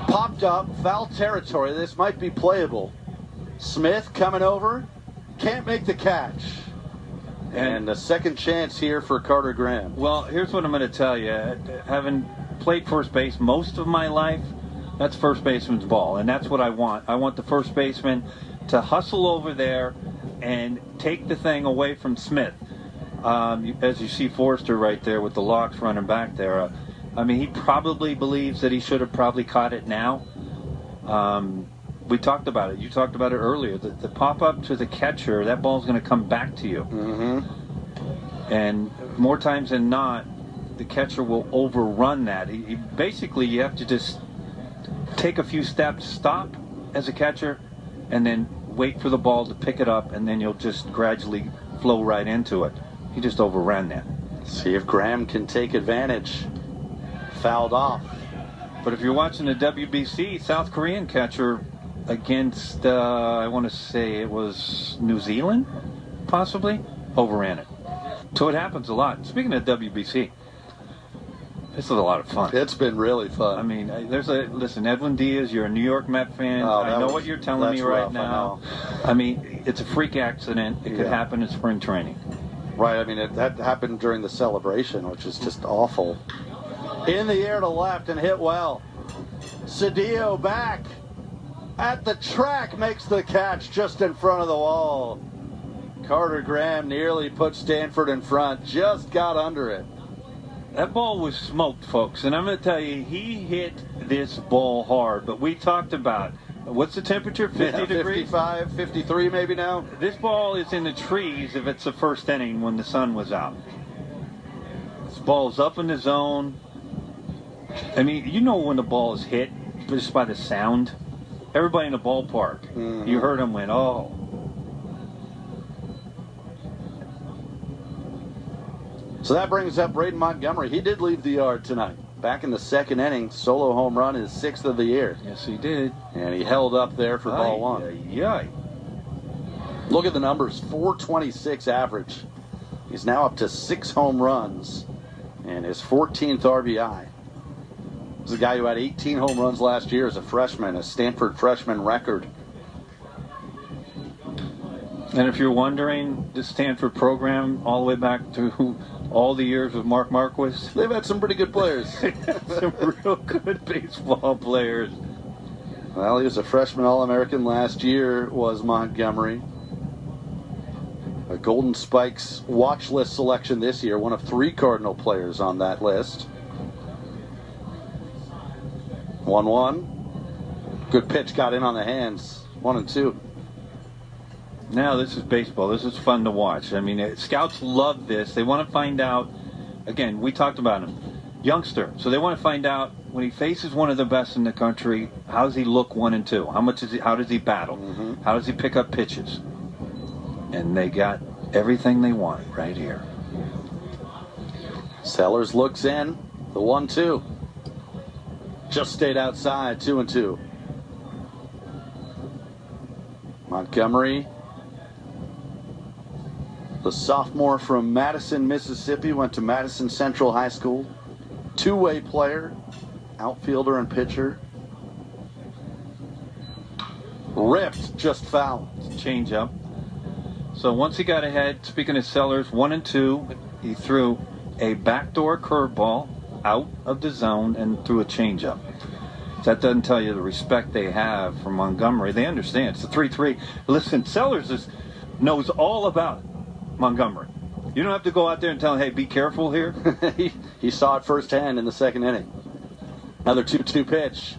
Popped up, foul territory. This might be playable. Smith coming over, can't make the catch. And a second chance here for Carter Graham. Well, here's what I'm going to tell you. Having played first base most of my life, that's first baseman's ball, and that's what I want. I want the first baseman to hustle over there and take the thing away from Smith. As you see Forrester right there with the locks running back there. He probably believes that he should have probably caught it now. we talked about it. You talked about it earlier. The pop-up to the catcher, that ball's going to come back to you. Mm-hmm. And more times than not, the catcher will overrun that. Basically, you have to just take a few steps, stop as a catcher, and then wait for the ball to pick it up, and then you'll just gradually flow right into it. He just overran that. See if Graham can take advantage. Fouled off. But if you're watching the WBC, South Korean catcher against, I want to say it was New Zealand, possibly, overran it. So it happens a lot. Speaking of WBC, this is a lot of fun. It's been really fun. I mean, listen, Edwin Diaz, you're a New York Met fan. I know what you're telling me right now. I mean, it's a freak accident. It could happen in spring training. Right, I mean, that happened during the celebration, which is just awful. In the air to left and hit well. Cedillo back at the track, makes the catch just in front of the wall. Carter Graham nearly put Stanford in front, just got under it. That ball was smoked, folks, and I'm going to tell you, he hit this ball hard, but we talked about, what's the temperature, 50 degrees? 55, 53 maybe now. This ball is in the trees if it's the first inning when the sun was out. This ball's up in the zone. I mean, you know when the ball is hit just by the sound. Everybody in the ballpark, you heard them went, oh. So that brings up Braden Montgomery. He did leave the yard tonight. Back in the second inning, solo home run, his 6th of the year. Yes, he did. And he held up there for ball one. Yeah. Look at the numbers, 426 average. He's now up to 6 home runs and his 14th RBI. This is a guy who had 18 home runs last year as a freshman, a Stanford freshman record. And if you're wondering, the Stanford program, all the way back to all the years with Mark Marquis, they've had some pretty good players. Some real good baseball players. Well, he was a freshman All-American last year, was Montgomery. A Golden Spikes watch list selection this year, one of 3 Cardinal players on that list. 1-1. Good pitch, got in on the hands. 1-2. Now this is baseball. This is fun to watch. I mean, scouts love this. They want to find out, again, we talked about him, youngster. So they want to find out when he faces one of the best in the country, how does he look 1 and 2? How does he battle? How does he pick up pitches? And they got everything they want right here. Sellers looks in, the 1-2. Just stayed outside, 2-2. Montgomery, the sophomore from Madison, Mississippi, went to Madison Central High School. 2-way player, outfielder and pitcher. Ripped, just foul. Change up. So once he got ahead, speaking of Sellers, 1 and 2, he threw a backdoor curveball out of the zone and threw a changeup. That doesn't tell you the respect they have for Montgomery. They understand. It's a 3-3. Listen, Sellers knows all about Montgomery. You don't have to go out there and tell him, hey, be careful here. he saw it firsthand in the second inning. Another 2-2 pitch.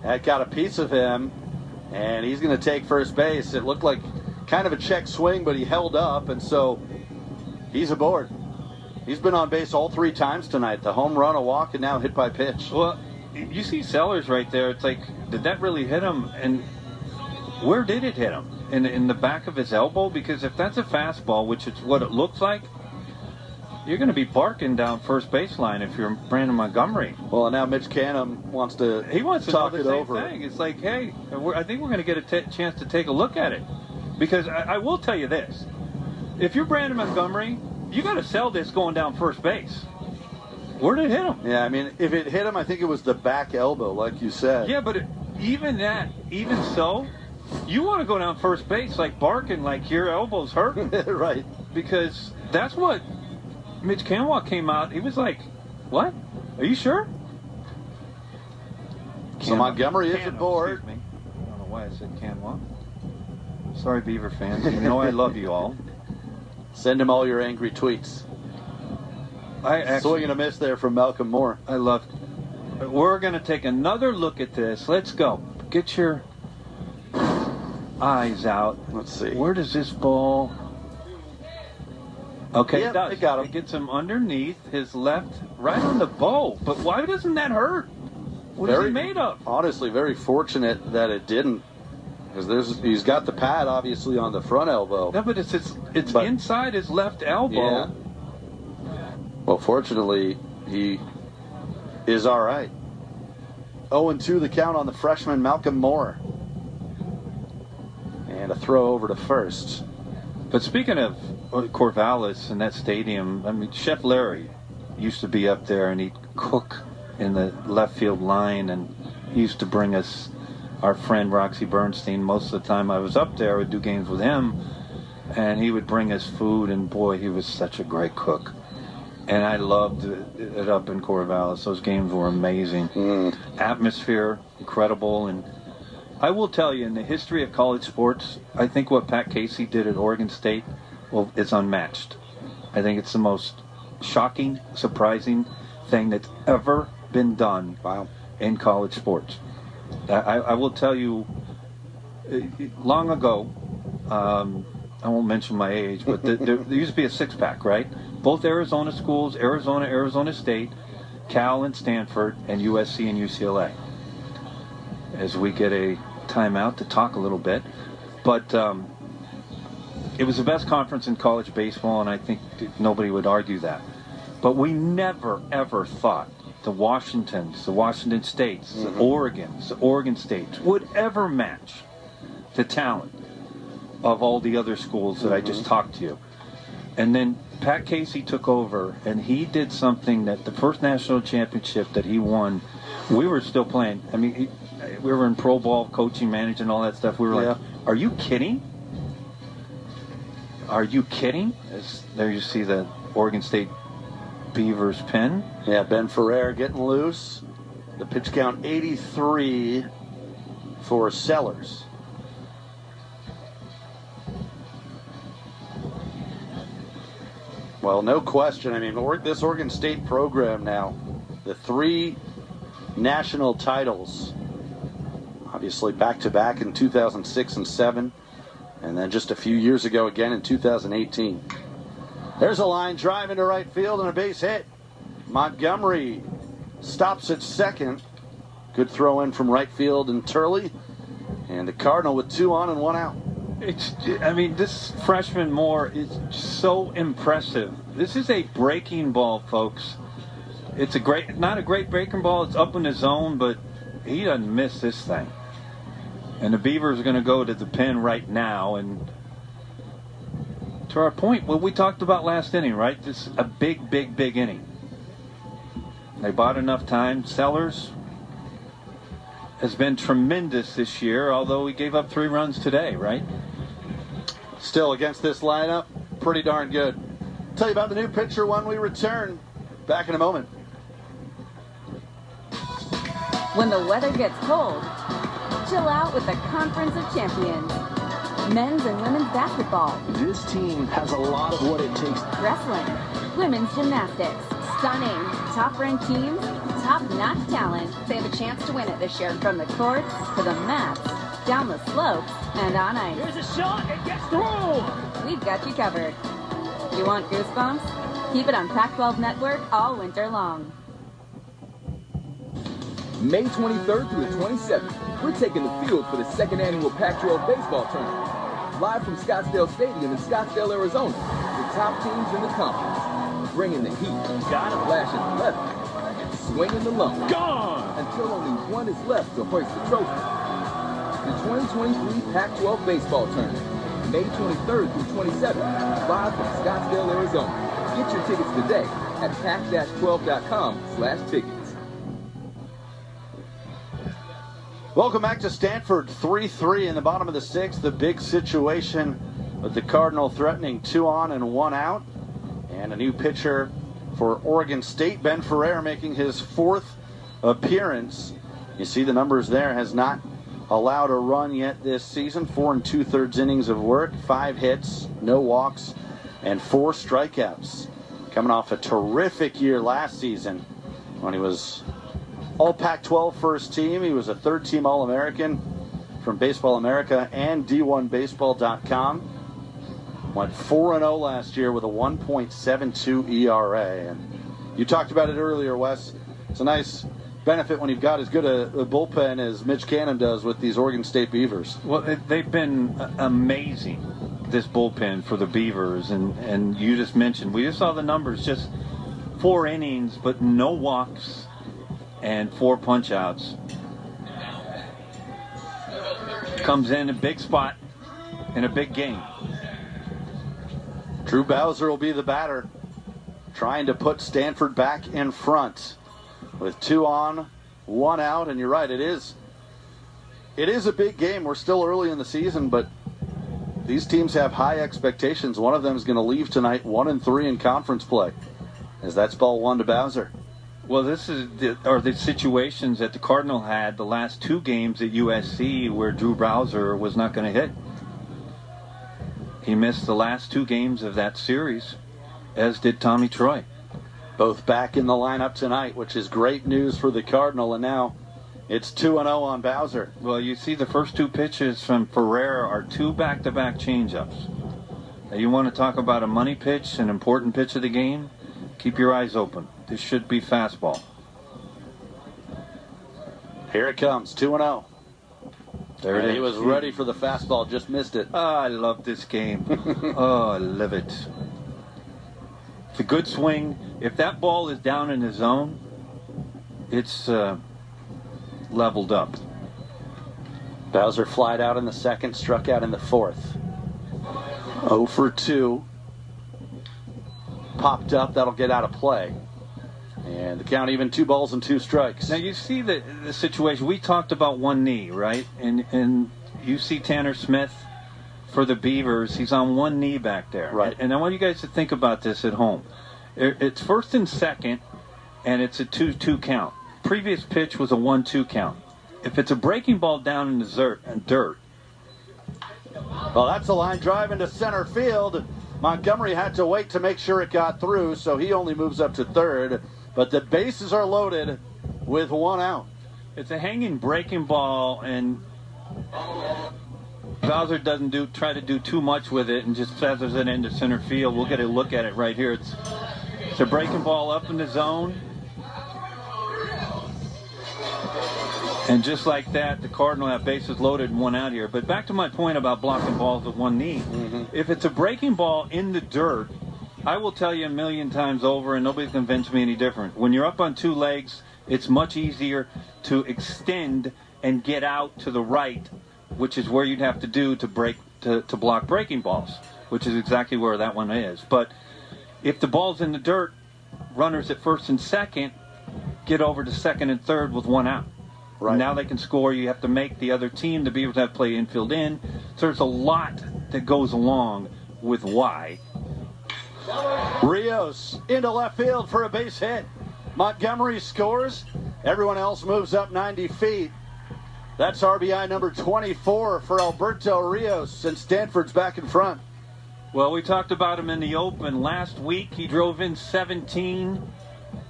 That got a piece of him, and he's going to take first base. It looked like kind of a check swing, but he held up, and so he's aboard. He's been on base all 3 times tonight. The home run, a walk, and now hit by pitch. Well, you see Sellers right there. It's like, did that really hit him? And where did it hit him? In the back of his elbow? Because if that's a fastball, which is what it looks like, you're going to be barking down first baseline if you're Brandon Montgomery. Well, and now Mitch Canham wants to talk it over. Thing. It's like, hey, I think we're going to get a chance to take a look at it. Because I will tell you this. If you're Brandon Montgomery, you got to sell this going down first base. Where did it hit him? Yeah, I mean, if it hit him, I think it was the back elbow, like you said. Yeah, but even so, you want to go down first base like barking like your elbow's hurting. Right. Because that's what Mitch Canwalk came out. He was like, what? Are you sure? So Montgomery is aboard. Excuse me. I don't know why I said Canwalk. Sorry, Beaver fans. You know I love you all. Send him all your angry tweets. Swing and a miss there from Malcolm Moore. I love it. We're going to take another look at this. Let's go. Get your eyes out. Let's see. Where does this ball... Okay, Yep, it does. they got him. It gets him underneath his left, right on the bow. But why doesn't that hurt? What is he made of? Honestly, very fortunate that it didn't. Because he's got the pad, obviously, on the front elbow. No, but it's inside his left elbow. Yeah. Well, fortunately, he is all right. 0-2 the count on the freshman Malcolm Moore. And a throw over to first. But speaking of Corvallis and that stadium, I mean, Chef Larry used to be up there and he'd cook in the left field line, and he used to bring us our friend Roxy Bernstein. Most of the time I was up there, I would do games with him, and he would bring us food, and boy, he was such a great cook. And I loved it up in Corvallis. Those games were amazing. Atmosphere, incredible. And I will tell you, in the history of college sports, I think what Pat Casey did at Oregon State, well, it's unmatched. I think it's the most shocking, surprising thing that's ever been done in college sports. I will tell you, long ago, I won't mention my age, but there used to be a six-pack, right? Both Arizona schools, Arizona State, Cal and Stanford, and USC and UCLA. As we get a timeout to talk a little bit. But it was the best conference in college baseball, and I think nobody would argue that. But we never, ever thought the Washingtons, the Washington States, the Oregons, the Oregon States would ever match the talent of all the other schools that I just talked to you. And then Pat Casey took over, and he did something that the first national championship that he won, we were still playing. I mean, we were in pro ball, coaching, managing, all that stuff. We were like, are you kidding? Are you kidding? There you see the Oregon State Beavers pin. Yeah, Ben Ferrer getting loose. The pitch count 83 for Sellers. Well, no question. I mean, this Oregon State program now, the 3 national titles, obviously back-to-back in 2006 and 7, and then just a few years ago again in 2018. There's a line drive into right field and a base hit. Montgomery stops at second. Good throw in from right field and Turley. And the Cardinal with 2 on and 1 out. This freshman Moore is so impressive. This is a breaking ball, folks. It's not a great breaking ball. It's up in the zone, but he doesn't miss this thing. And the Beavers are going to go to the pen right now. And to our point, what we talked about last inning, right? This is a big, big, big inning. They bought enough time. Sellers has been tremendous this year, although he gave up 3 runs today, right? Still against this lineup, pretty darn good. Tell you about the new pitcher when we return. Back in a moment. When the weather gets cold, chill out with the Conference of Champions. Men's and women's basketball. This team has a lot of what it takes. Wrestling. Women's gymnastics. Stunning. Top-ranked teams. Top-notch talent. They have a chance to win it this year from the courts to the mats, down the slopes, and on ice. Here's a shot. It gets through. We've got you covered. You want goosebumps? Keep it on Pac-12 Network all winter long. May 23rd through the 27th, we're taking the field for the 2nd annual Pac-12 baseball tournament. Live from Scottsdale Stadium in Scottsdale, Arizona, the top teams in the conference. Bringing the heat, flashing the leather, and swinging the lumber. Gone! Until only one is left to hoist the trophy. The 2023 Pac-12 baseball tournament, May 23rd through 27th, live from Scottsdale, Arizona. Get your tickets today at pac-12.com/tickets. Welcome back to Stanford. 3-3 in the bottom of the 6th. The big situation with the Cardinal threatening 2 on and 1 out. And a new pitcher for Oregon State, Ben Ferrer, making his 4th appearance. You see the numbers there. Has not allowed a run yet this season. 4 2/3 innings of work, 5 hits, no walks, and 4 strikeouts. Coming off a terrific year last season when he was All Pac-12 first team. He was a 3rd-team All-American, from Baseball America and D1Baseball.com. Went 4-0 last year with a 1.72 ERA. And you talked about it earlier, Wes. It's a nice benefit when you've got as good a bullpen as Mitch Cannon does with these Oregon State Beavers. Well, they've been amazing, this bullpen for the Beavers. And you just mentioned, we just saw the numbers, just 4 innings, but no walks and 4 punch-outs. Comes in a big spot in a big game. Drew Bowser will be the batter, trying to put Stanford back in front with 2 on, 1 out. And you're right, it is a big game. We're still early in the season, but these teams have high expectations. One of them is going to leave tonight 1-3 in conference play, as that's ball 1 to Bowser. Well, this is the situations that the Cardinal had the last 2 games at USC where Drew Bowser was not going to hit. He missed the last 2 games of that series, as did Tommy Troy. Both back in the lineup tonight, which is great news for the Cardinal, and now it's 2-0 on Bowser. Well, you see the first 2 pitches from Ferrer are 2 back-to-back changeups. Now, you want to talk about a money pitch, an important pitch of the game? Keep your eyes open. This should be fastball. Here it comes, 2-0. There it is. He was ready for the fastball, just missed it. Oh, I love this game. Oh, I love it. It's a good swing. If that ball is down in the zone, it's leveled up. Bowser flied out in the second, struck out in the fourth. 0 for 2. Popped up, that'll get out of play. And the count even 2 balls and 2 strikes. Now you see the situation. We talked about one knee, right? And you see Tanner Smith for the Beavers. He's on one knee back there. Right. And I want you guys to think about this at home. It's first and second, and it's a 2-2 count. Previous pitch was a 1-2 count. If it's a breaking ball down in the dirt. Well, that's a line drive into center field. Montgomery had to wait to make sure it got through, so he only moves up to third. But the bases are loaded with 1 out. It's a hanging breaking ball, and Bowser doesn't try to do too much with it and just feathers it into center field. We'll get a look at it right here. It's a breaking ball up in the zone. And just like that, the Cardinal have bases loaded and 1 out here. But back to my point about blocking balls with one knee. If it's a breaking ball in the dirt, I will tell you a million times over, and nobody can convince me any different. When you're up on 2 legs, it's much easier to extend and get out to the right, which is where you'd have to do to block breaking balls, which is exactly where that one is. But if the ball's in the dirt, runners at first and second get over to second and third with 1 out. Right. Now they can score. You have to make the other team, the Beavers have to play infield in. So there's a lot that goes along with why. Rios into left field for a base hit. Montgomery scores. Everyone else moves up 90 feet. That's RBI number 24 for Alberto Rios, and Stanford's back in front. Well, we talked about him in the open last week. He drove in 17,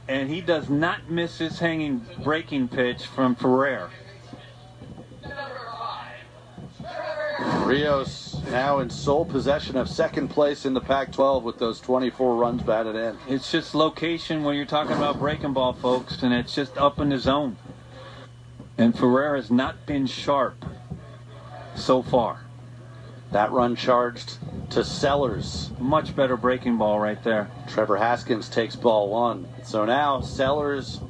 and he does not miss his hanging breaking pitch from Ferrer. Rios now in sole possession of second place in the Pac-12 with those 24 runs batted in. It's just location when you're talking about breaking ball, folks, and it's just up in the zone. And Ferrer has not been sharp so far. That run charged to Sellers. Much better breaking ball right there. Trevor Haskins takes ball 1. So now Sellers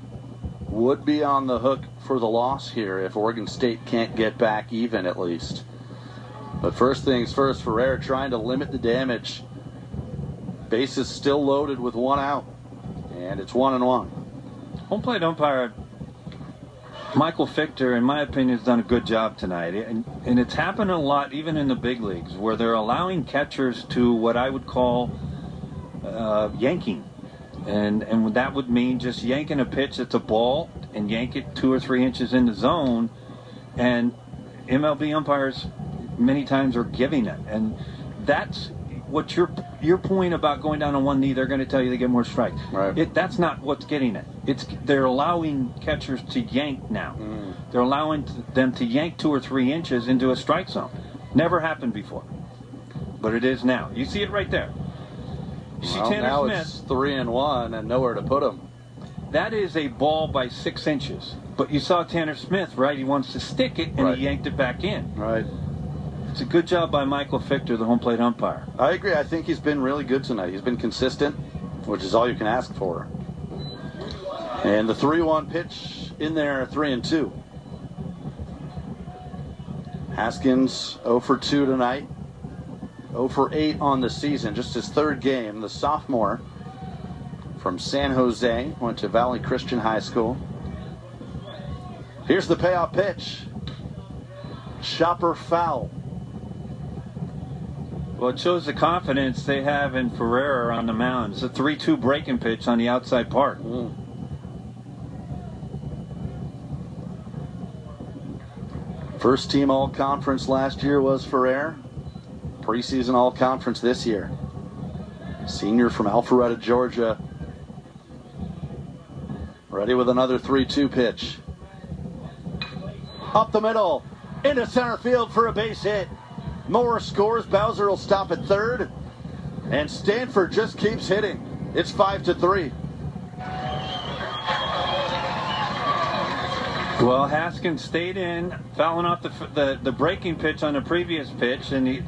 would be on the hook for the loss here if Oregon State can't get back even at least. But first things first, Ferrer trying to limit the damage. Bases still loaded with 1 out. And it's 1-1. Home plate umpire Michael Fichter, in my opinion, has done a good job tonight. And it's happened a lot even in the big leagues where they're allowing catchers to what I would call yanking. And that would mean just yanking a pitch that's a ball and yank it 2 or 3 inches in the zone. And MLB umpires many times are giving it. And that's what your point about going down on one knee, they're going to tell you they get more strikes. Right. That's not what's getting it. they're allowing catchers to yank now. They're allowing them to yank 2 or 3 inches into a strike zone. Never happened before, but it is now. You see it right there. You see Tanner now Smith. It's 3-1 and nowhere to put him. That is a ball by 6 inches. But you saw Tanner Smith, right? He wants to stick it, and he yanked it back in. Right. It's a good job by Michael Fichter, the home plate umpire. I agree. I think he's been really good tonight. He's been consistent, which is all you can ask for. And the 3-1 pitch in there, 3-2. Haskins 0 for 2 tonight. 0 for 8 on the season. Just his 3rd game. The sophomore from San Jose. Went to Valley Christian High School. Here's the payoff pitch. Chopper foul. Well, it shows the confidence they have in Ferreira on the mound. It's a 3-2 breaking pitch on the outside part. First team all-conference last year was Ferrer. Preseason all-conference this year. Senior from Alpharetta, Georgia. Ready with another 3-2 pitch. Up the middle. Into center field for a base hit. Moore scores. Bowser will stop at 3rd. And Stanford just keeps hitting. It's 5-3. Well, Haskins stayed in, fouling off the breaking pitch on the previous pitch, and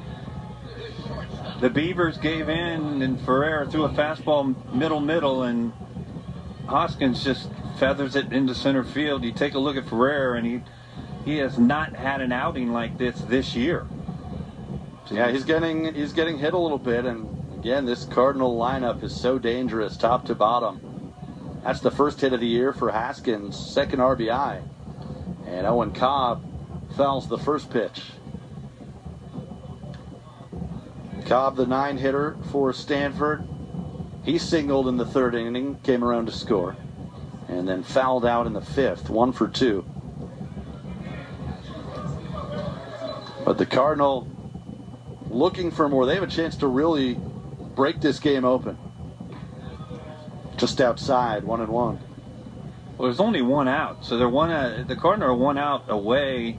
the Beavers gave in, and Ferreira threw a fastball middle, and Haskins just feathers it into center field. You take a look at Ferreira, and he has not had an outing like this year. Yeah, he's getting hit a little bit, and again, this Cardinal lineup is so dangerous, top to bottom. That's the first hit of the year for Haskins, 2nd RBI. And Owen Cobb fouls the first pitch. Cobb, the 9-hitter for Stanford. He singled in the 3rd inning, came around to score, and then fouled out in the 5th, 1 for 2. But the Cardinal looking for more. They have a chance to really break this game open. Just outside, 1-1. Well, there's only 1 out, so the Cardinals are 1 out away.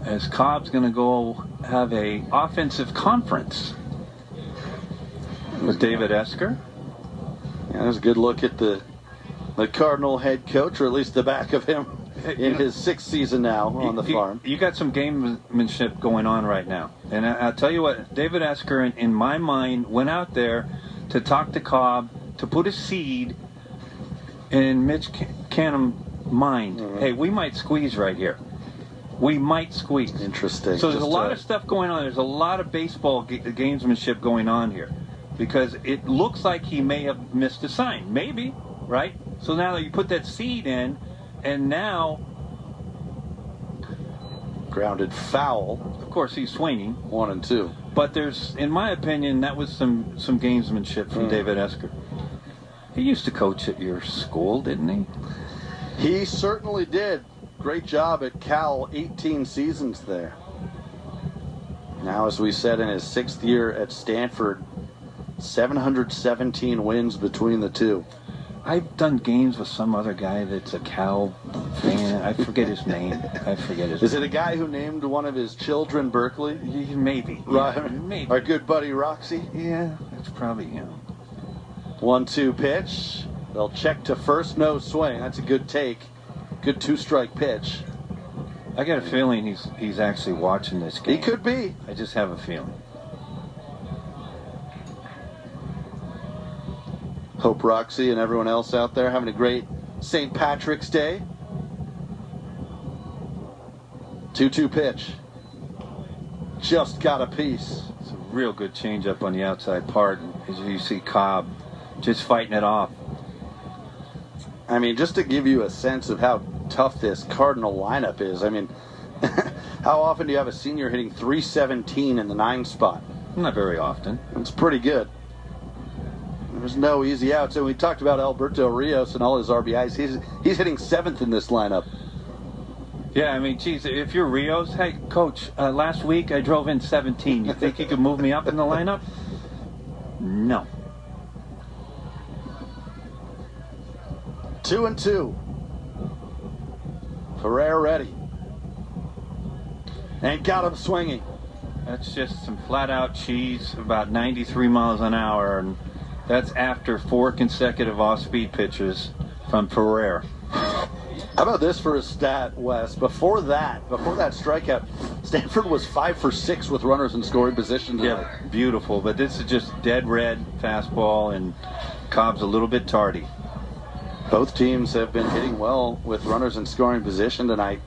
As Cobb's going to go have a offensive conference with David Esker. Yeah, there's a good look at the Cardinal head coach, or at least the back of him, in his 6th season now on the farm. You got some gamemanship going on right now. And I'll tell you what, David Esker, in my mind, went out there to talk to Cobb, to put a seed in Mitch Canham's mind. Hey, we might squeeze right here. We might squeeze. Interesting. So there's a lot of stuff going on. There's a lot of baseball gamesmanship going on here, because it looks like he may have missed a sign. Maybe, right? So now that you put that seed in, and now grounded foul. Of course, he's swinging. 1-2. But there's, in my opinion, that was some gamesmanship from David Esker. He used to coach at your school, didn't he? He certainly did. Great job at Cal, 18 seasons there. Now, as we said, in his 6th year at Stanford, 717 wins between the two. I've done games with some other guy that's a Cal fan. I forget his name. Is it a guy who named one of his children Berkeley? Maybe. Right. Yeah, maybe. Our good buddy Roxy? Yeah, that's probably him. 1-2 pitch. They'll check to first, no swing. That's a good take. Good 2-strike pitch. I got a feeling he's actually watching this game. He could be. I just have a feeling. Hope Roxy and everyone else out there having a great St. Patrick's Day. 2-2 pitch. Just got a piece. It's a real good changeup on the outside part. As you see Cobb just fighting it off. I mean, just to give you a sense of how tough this Cardinal lineup is, I mean, how often do you have a senior hitting .317 in the 9 spot? Not very often. It's pretty good. There's no easy outs. And we talked about Alberto Rios and all his RBIs. He's hitting 7th in this lineup. Yeah, I mean, geez, if you're Rios, hey, coach, last week I drove in 17. You think you could move me up in the lineup? No. 2-2. Ferrer ready. And got him swinging. That's just some flat-out cheese, about 93 miles an hour, and that's after 4 consecutive off-speed pitches from Ferrer. How about this for a stat, Wes? Before that strikeout, Stanford was 5 for 6 with runners in scoring position tonight. Yeah, beautiful, but this is just dead red fastball, and Cobb's a little bit tardy. Both teams have been hitting well with runners in scoring position tonight.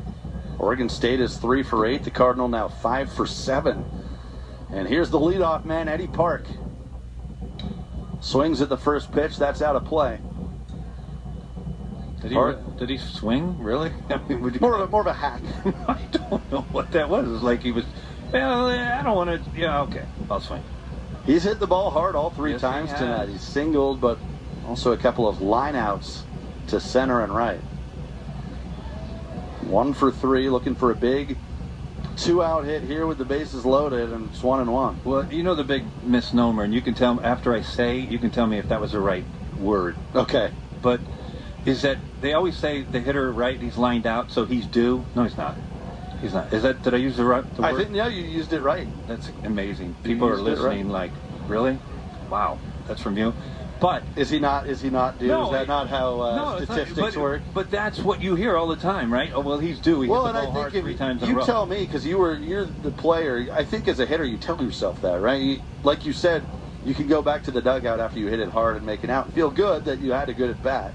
Oregon State is 3 for 8. The Cardinal now 5 for 7. And here's the leadoff man, Eddie Park. Swings at the first pitch. That's out of play. Did he swing? Really? I mean, more of a hack. I don't know what that was. It was like he was, well, I don't want to, yeah, okay, I'll swing. He's hit the ball hard all 3 times tonight. He's singled, but also a couple of lineouts to center and right. 1 for 3, looking for a big 2-out hit here with the bases loaded, and it's 1-1. Well, you know the big misnomer, and you can tell after I say, you can tell me if that was the right word. Okay. But is that they always say the hitter right, he's lined out, so he's due. No, he's not. He's not. Is that, did I use the word? I think, yeah, you used it right. That's amazing. People are listening like, really? Wow, that's from you? But is he not due? No, is that not how statistics work? But that's what you hear all the time, right? Oh, well, he's due. He hit the ball hard 3 times in a row. You tell me, because you're the player. I think as a hitter, you tell yourself that, right? Like you said, you can go back to the dugout after you hit it hard and make it out. Feel good that you had a good at bat.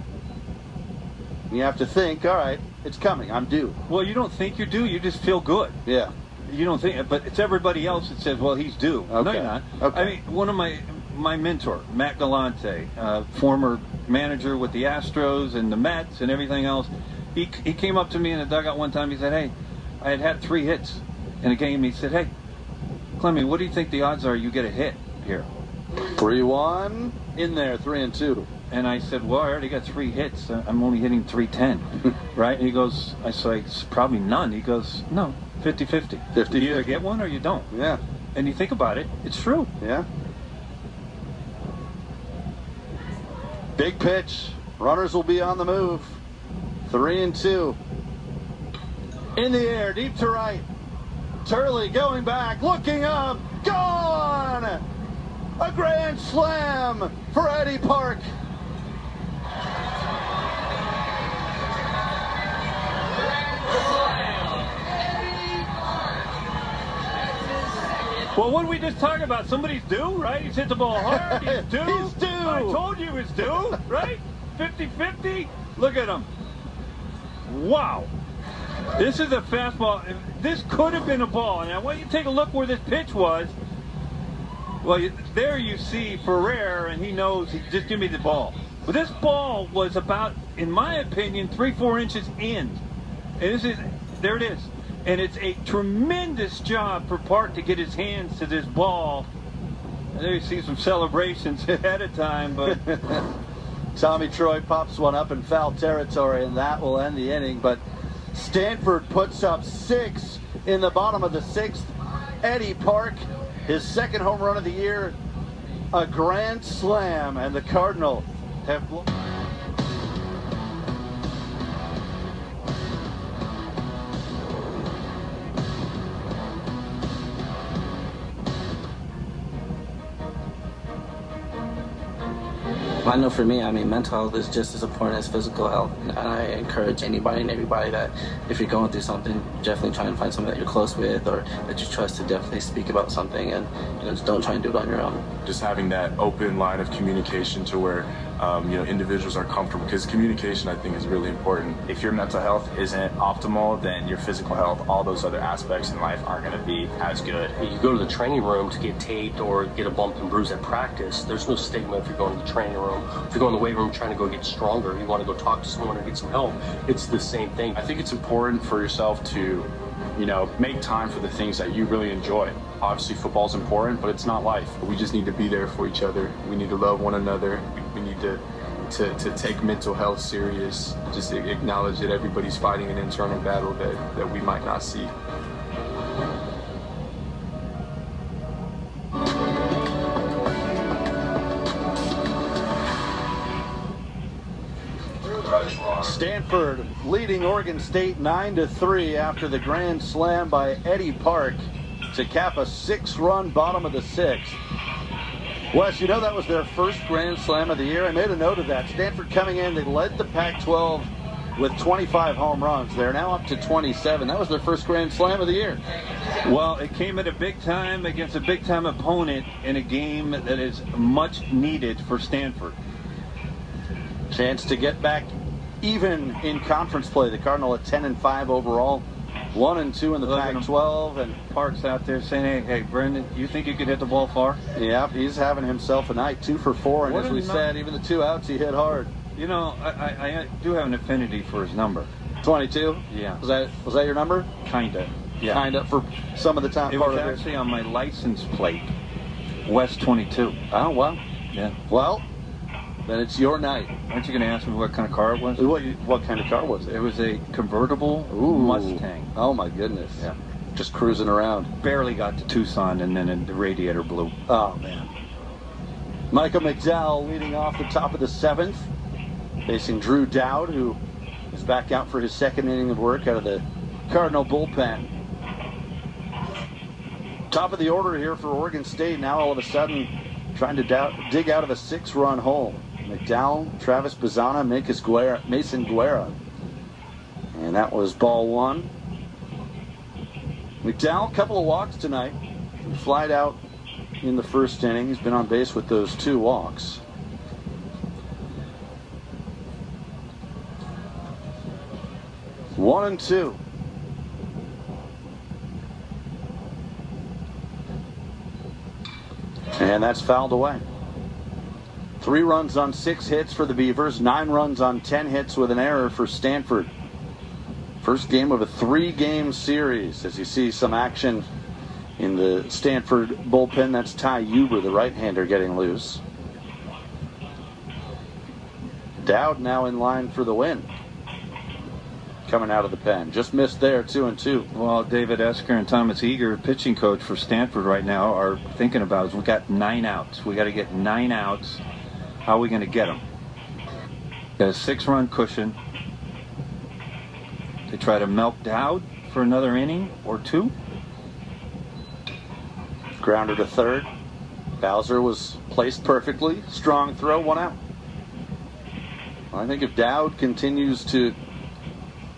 You have to think, all right, it's coming. I'm due. Well, you don't think you're due. You just feel good. Yeah. You don't think, but it's everybody else that says, well, he's due. Okay. No, you're not. Okay. I mean, one of my mentor, Matt Galante, former manager with the Astros and the Mets and everything else, he came up to me in the dugout one time. He said, hey, I had 3 hits in a game. He said, hey, Clemmy, what do you think the odds are you get a hit here? 3-1 in there, 3-2. And I said, well, I already got 3 hits. I'm only hitting 310, right? And he goes, I said, it's probably none. He goes, no, 50-50. 50-50. You either get one or you don't. Yeah. And you think about it, it's true. Yeah. Big pitch. Runners will be on the move. 3-2. In the air, deep to right. Turley going back, looking up, gone! A grand slam for Eddie Park. Well, what did we just talk about? Somebody's due, right? He's hit the ball hard. He's due. He's due. I told you he was due, right? 50-50. Look at him. Wow. This is a fastball. This could have been a ball. And I want you to take a look where this pitch was. Well, there you see Ferrer, and he knows, just give me the ball. But this ball was about, in my opinion, 3-4 inches in. And there it is. And it's a tremendous job for Park to get his hands to this ball. And there you see some celebrations ahead of time, but Tommy Troy pops one up in foul territory, and that will end the inning. But Stanford puts up 6 in the bottom of the 6th. Eddie Park, his 2nd home run of the year, a grand slam, and the Cardinal have... I know for me, I mean, mental health is just as important as physical health. And I encourage anybody and everybody that if you're going through something, definitely try and find someone that you're close with or that you trust to definitely speak about something, and just don't try and do it on your own. Just having that open line of communication to where individuals are comfortable, because communication, I think, is really important. If your mental health isn't optimal, then your physical health, all those other aspects in life aren't going to be as good. You go to the training room to get taped or get a bump and bruise at practice. There's no stigma if you're going to the training room. If you're going to the weight room trying to go get stronger, you want to go talk to someone or get some help, it's the same thing. I think it's important for yourself to, make time for the things that you really enjoy. Obviously, football's important, but it's not life. We just need to be there for each other. We need to love one another. We need to take mental health serious. Just acknowledge that everybody's fighting an internal battle that we might not see. Stanford leading Oregon State 9-3 after the grand slam by Eddie Park to cap a 6-run bottom of the 6th. Wes, you know that was their first grand slam of the year. I made a note of that. Stanford coming in, they led the Pac-12 with 25 home runs. They're now up to 27. That was their first grand slam of the year. Well, it came at a big time against a big-time opponent in a game that is much needed for Stanford. Chance to get back even in conference play. The Cardinal at 10-5 overall, 1-2 in the Pac-12, and Park's out there saying, "Hey, Brendan, you think you could hit the ball far?" Yeah, he's having himself a night, 2 for 4, and as we said, even the 2 outs he hit hard. You know, I do have an affinity for his number. 22. Yeah. Was that your number? Kinda. Yeah. Kinda for some of the time. It was actually on my license plate, West 22. Oh wow. Yeah. Well, then it's your night. Aren't you going to ask me what kind of car it was? What kind of car was it? It was a convertible Mustang. Oh my goodness. Yeah. Just cruising around. Barely got to Tucson, and then the radiator blew. Oh man. Michael McDowell leading off the top of the 7th, facing Drew Dowd, who is back out for his second inning of work out of the Cardinal bullpen. Top of the order here for Oregon State. Now all of a sudden trying to dig out of a 6-run hole. McDowell, Travis Bazzana, Mason Guerra. And that was ball 1. McDowell, a couple of walks tonight. He flied out in the first inning. He's been on base with those 2 walks. One and 2. And that's fouled away. 3 runs on 6 hits for the Beavers, 9 runs on 10 hits with an error for Stanford. First game of a 3-game series. As you see some action in the Stanford bullpen, that's Ty Huber, the right-hander, getting loose. Dowd now in line for the win. Coming out of the pen. Just missed there, 2-2. Well, David Esker and Thomas Eager, pitching coach for Stanford right now, are thinking about is we got 9 outs. We got to get 9 outs. How are we going to get them? Got a 6-run cushion. They try to milk Dowd for another inning or 2. Grounder to third. Bowser was placed perfectly. Strong throw, 1 out. I think if Dowd continues to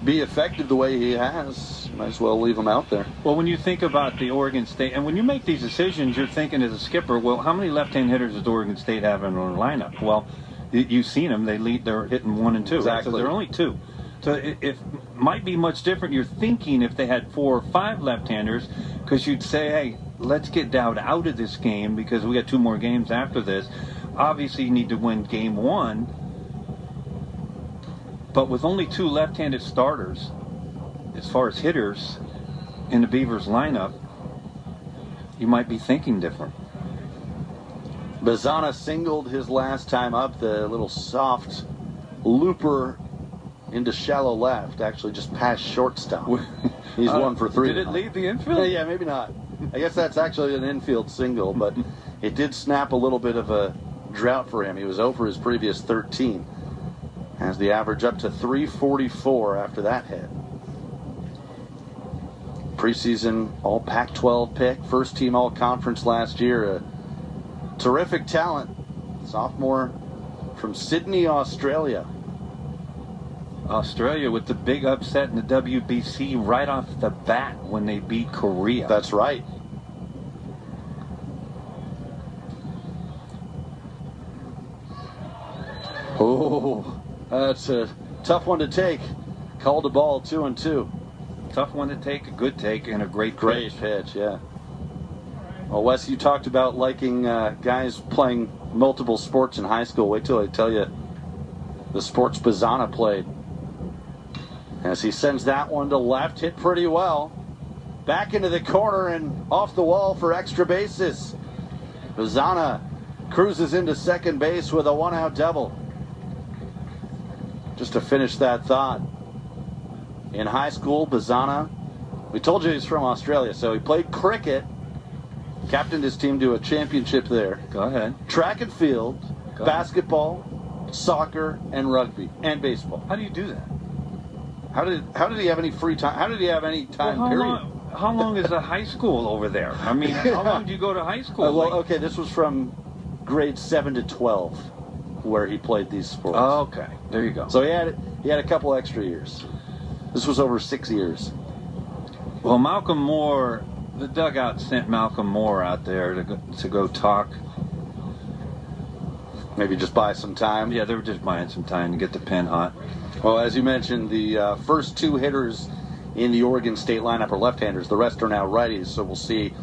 be effective the way he has, might as well leave him out there. Well, when you think about the Oregon State, and when you make these decisions, you're thinking as a skipper, well, how many left-hand hitters does Oregon State have in their lineup? Well, you've seen them. They're hitting 1 and 2. Exactly. Right? So they're only 2. So it might be much different. You're thinking if they had 4 or 5 left-handers, because you'd say, hey, let's get Dowd out of this game because we got 2 more games after this. Obviously, you need to win game 1. But with only 2 left-handed starters, as far as hitters in the Beavers lineup, you might be thinking different. Bazzana singled his last time up, the little soft looper into shallow left, actually just past shortstop. He's 1 for 3. Did it leave the infield? Yeah, maybe not. I guess that's actually an infield single, but it did snap a little bit of a drought for him. He was over his previous 13. Has the average up to 344 after that hit. Preseason all Pac-12 pick, first team all conference last year. A terrific talent. Sophomore from Sydney, Australia. Australia with the big upset in the WBC right off the bat when they beat Korea. That's right. Oh, that's a tough one to take. Called a ball, 2-2. Tough one to take, a good take, and a great pitch, yeah. Well, Wes, you talked about liking guys playing multiple sports in high school. Wait till I tell you the sports Bazzana played. As he sends that one to left, hit pretty well. Back into the corner and off the wall for extra bases. Bazzana cruises into second base with a 1-out double. Just to finish that thought, in high school, Bazzana, we told you he's from Australia, so he played cricket, captained his team to a championship there. Go ahead. Track and field, basketball, soccer, and rugby, and baseball. How do you do that? How did he have any free time? How did he have any time, period? How long is a high school over there? I mean, how long do you go to high school? Well, okay, this was from grades 7 to 12, where he played these sports. Oh, okay, there you go. So he had a couple extra years. This was over 6 years. Well, Malcolm Moore, the dugout sent Malcolm Moore out there to go talk. Maybe just buy some time. Yeah, they were just buying some time to get the pen hot. Well, as you mentioned, the first two hitters in the Oregon State lineup are left-handers. The rest are now righties, so we'll see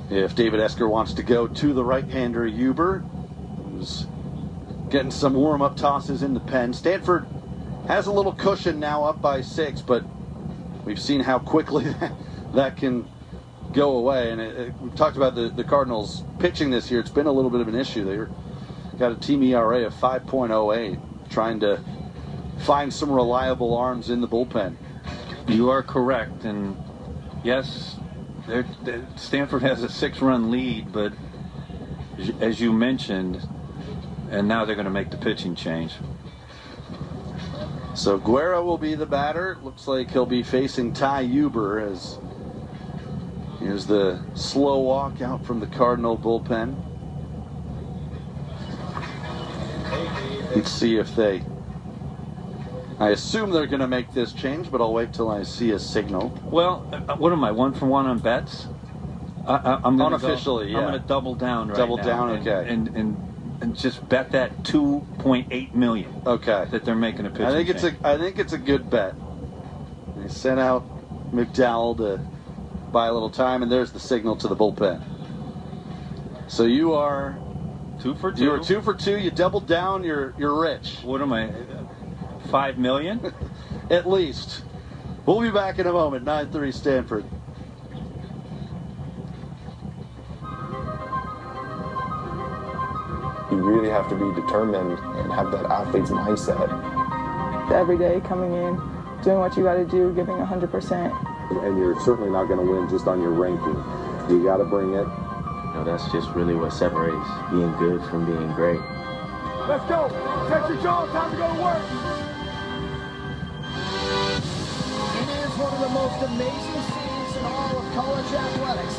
if David Esker wants to go to the right-hander Huber, who's getting some warm-up tosses in the pen. Stanford has a little cushion now, up by 6, but we've seen how quickly that can go away. And we've talked about the Cardinals pitching this year. It's been a little bit of an issue. They've got a team ERA of 5.08, trying to find some reliable arms in the bullpen. You are correct, and yes, Stanford has a 6-run lead, but as you mentioned, and now they're going to make the pitching change. So Guerra will be the batter. Looks like he'll be facing Ty Huber, as here's the slow walk out from the Cardinal bullpen. Let's see if I assume they're going to make this change, but I'll wait till I see a signal. Well, what am I, 1 for 1 on bets? I'm gonna unofficially, yeah. I'm going to double down right double now. Double down, okay. And just bet that $2.8 million. Okay. That they're making a pitch. I think it's a good bet. They sent out McDowell to buy a little time, and there's the signal to the bullpen. So you are 2 for 2. You are 2 for 2. You doubled down. You're rich. What am I? 5 million? At least. We'll be back in a moment. 9-3 Stanford. You really have to be determined and have that athlete's mindset. Every day coming in, doing what you got to do, giving 100%. And you're certainly not going to win just on your ranking. You got to bring it. That's just really what separates being good from being great. Let's go. Catch your jaw. Time to go to work. It is one of the most amazing scenes in all of college athletics.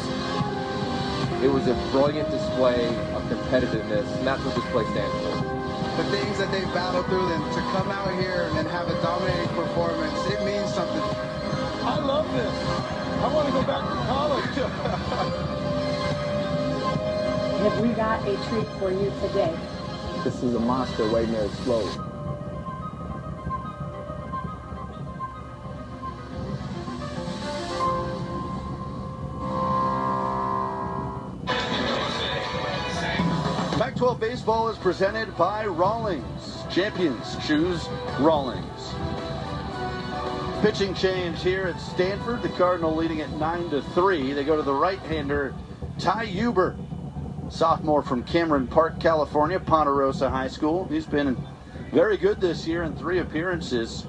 It was a brilliant display of competitiveness, and that's what this place stands for. The things that they battled through, and to come out here and have a dominating performance, it means something. I love this. I want to go back to college. Have we got a treat for you today? This is a monster waiting to explode. Pac-12 baseball is presented by Rawlings. Champions choose Rawlings. Pitching change here at Stanford. The Cardinal leading at 9-3. They go to the right-hander, Ty Huber, sophomore from Cameron Park, California, Ponderosa High School. He's been very good this year in 3 appearances.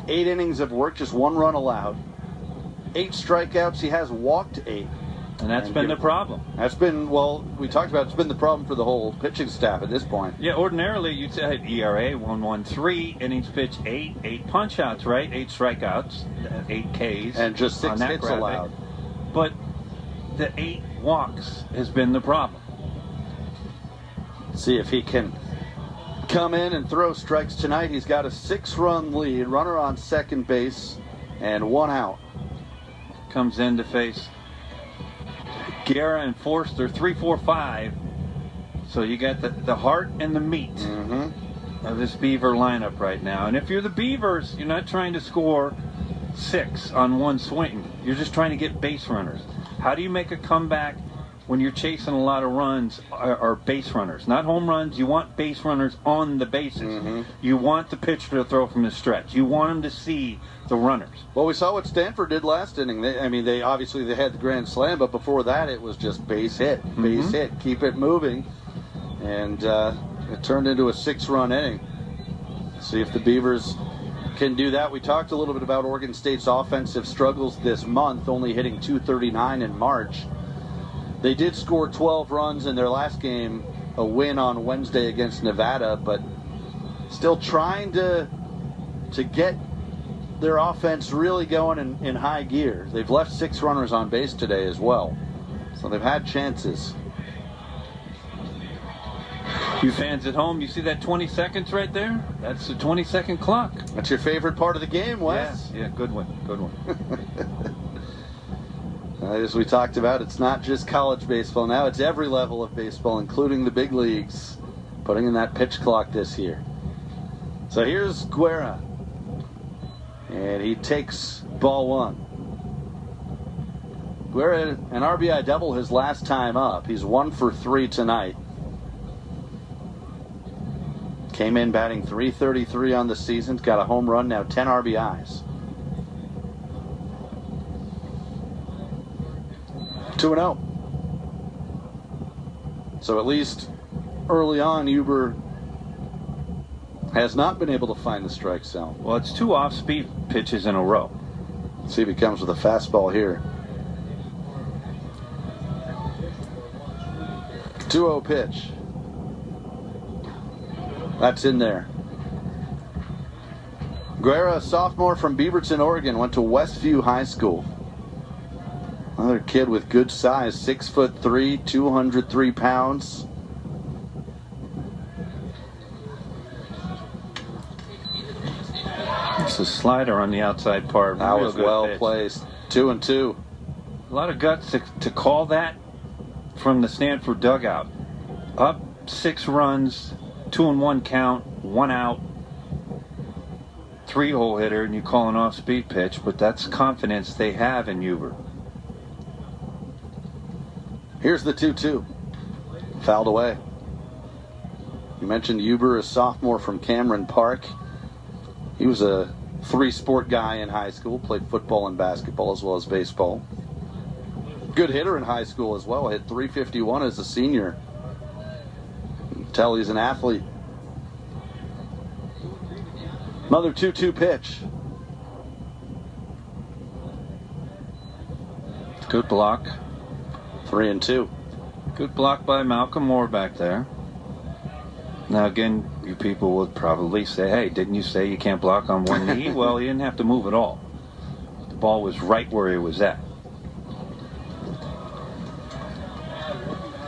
8 innings of work, just 1 run allowed. 8 strikeouts. He has walked 8. And that's been the problem. That's been, well, we talked about it's been the problem for the whole pitching staff at this point. Yeah, ordinarily you'd say ERA 1.13, innings pitched 8 punch outs, right? 8 strikeouts, 8 Ks. And just 6 hits graphic. Allowed. But the 8 walks has been the problem. See if he can come in and throw strikes tonight. He's got a 6-run lead, runner on second base, and 1 out. Comes in to face Guerra and Forster, 3-4-5. So you got the heart and the meat of this Beaver lineup right now. And if you're the Beavers, you're not trying to score 6 on 1 swing. You're just trying to get base runners. How do you make a comeback when you're chasing a lot of runs are base runners? Not home runs. You want base runners on the bases. You want the pitcher to throw from the stretch. You want them to see the runners. Well, we saw what Stanford did last inning. They obviously had the grand slam, but before that it was just base hit, keep it moving. And it turned into a 6-run inning. See if the Beavers can do that. We talked a little bit about Oregon State's offensive struggles this month, only hitting .239 in March. They did score 12 runs in their last game, a win on Wednesday against Nevada, but still trying to get their offense really going in high gear. They've left 6 runners on base today as well. So they've had chances. You fans at home, you see that 20 seconds right there? That's the 20-second clock. That's your favorite part of the game, Wes? Yeah, good one. As we talked about, it's not just college baseball now. It's every level of baseball, including the big leagues, putting in that pitch clock this year. So here's Guerra. And he takes ball 1. Guerra, an RBI double his last time up. He's 1 for 3 tonight. Came in batting .333 on the season. Got a home run, now 10 RBIs. 2-0. So at least early on, Huber has not been able to find the strike zone. Well, it's 2 off-speed pitches in a row. Let's see if he comes with a fastball here. 2-0 pitch. That's in there. Guerra, a sophomore from Beaverton, Oregon, went to Westview High School. Another kid with good size, 6'3", 203 pounds. It's a slider on the outside part. That was well placed. 2-2. A lot of guts to call that from the Stanford dugout. Up 6 runs, 2-1 count, 1 out, 3-hole hitter, and you call an off-speed pitch, but that's confidence they have in Huber. Here's the 2-2. Fouled away. You mentioned Huber, a sophomore from Cameron Park. He was a 3-sport guy in high school, played football and basketball as well as baseball. Good hitter in high school as well, hit .351 as a senior. You can tell he's an athlete. Another 2-2 pitch. Good block. 3-2. Good block by Malcolm Moore back there. Now again, you people would probably say, hey, didn't you say you can't block on one knee? Well, he didn't have to move at all. The ball was right where he was at.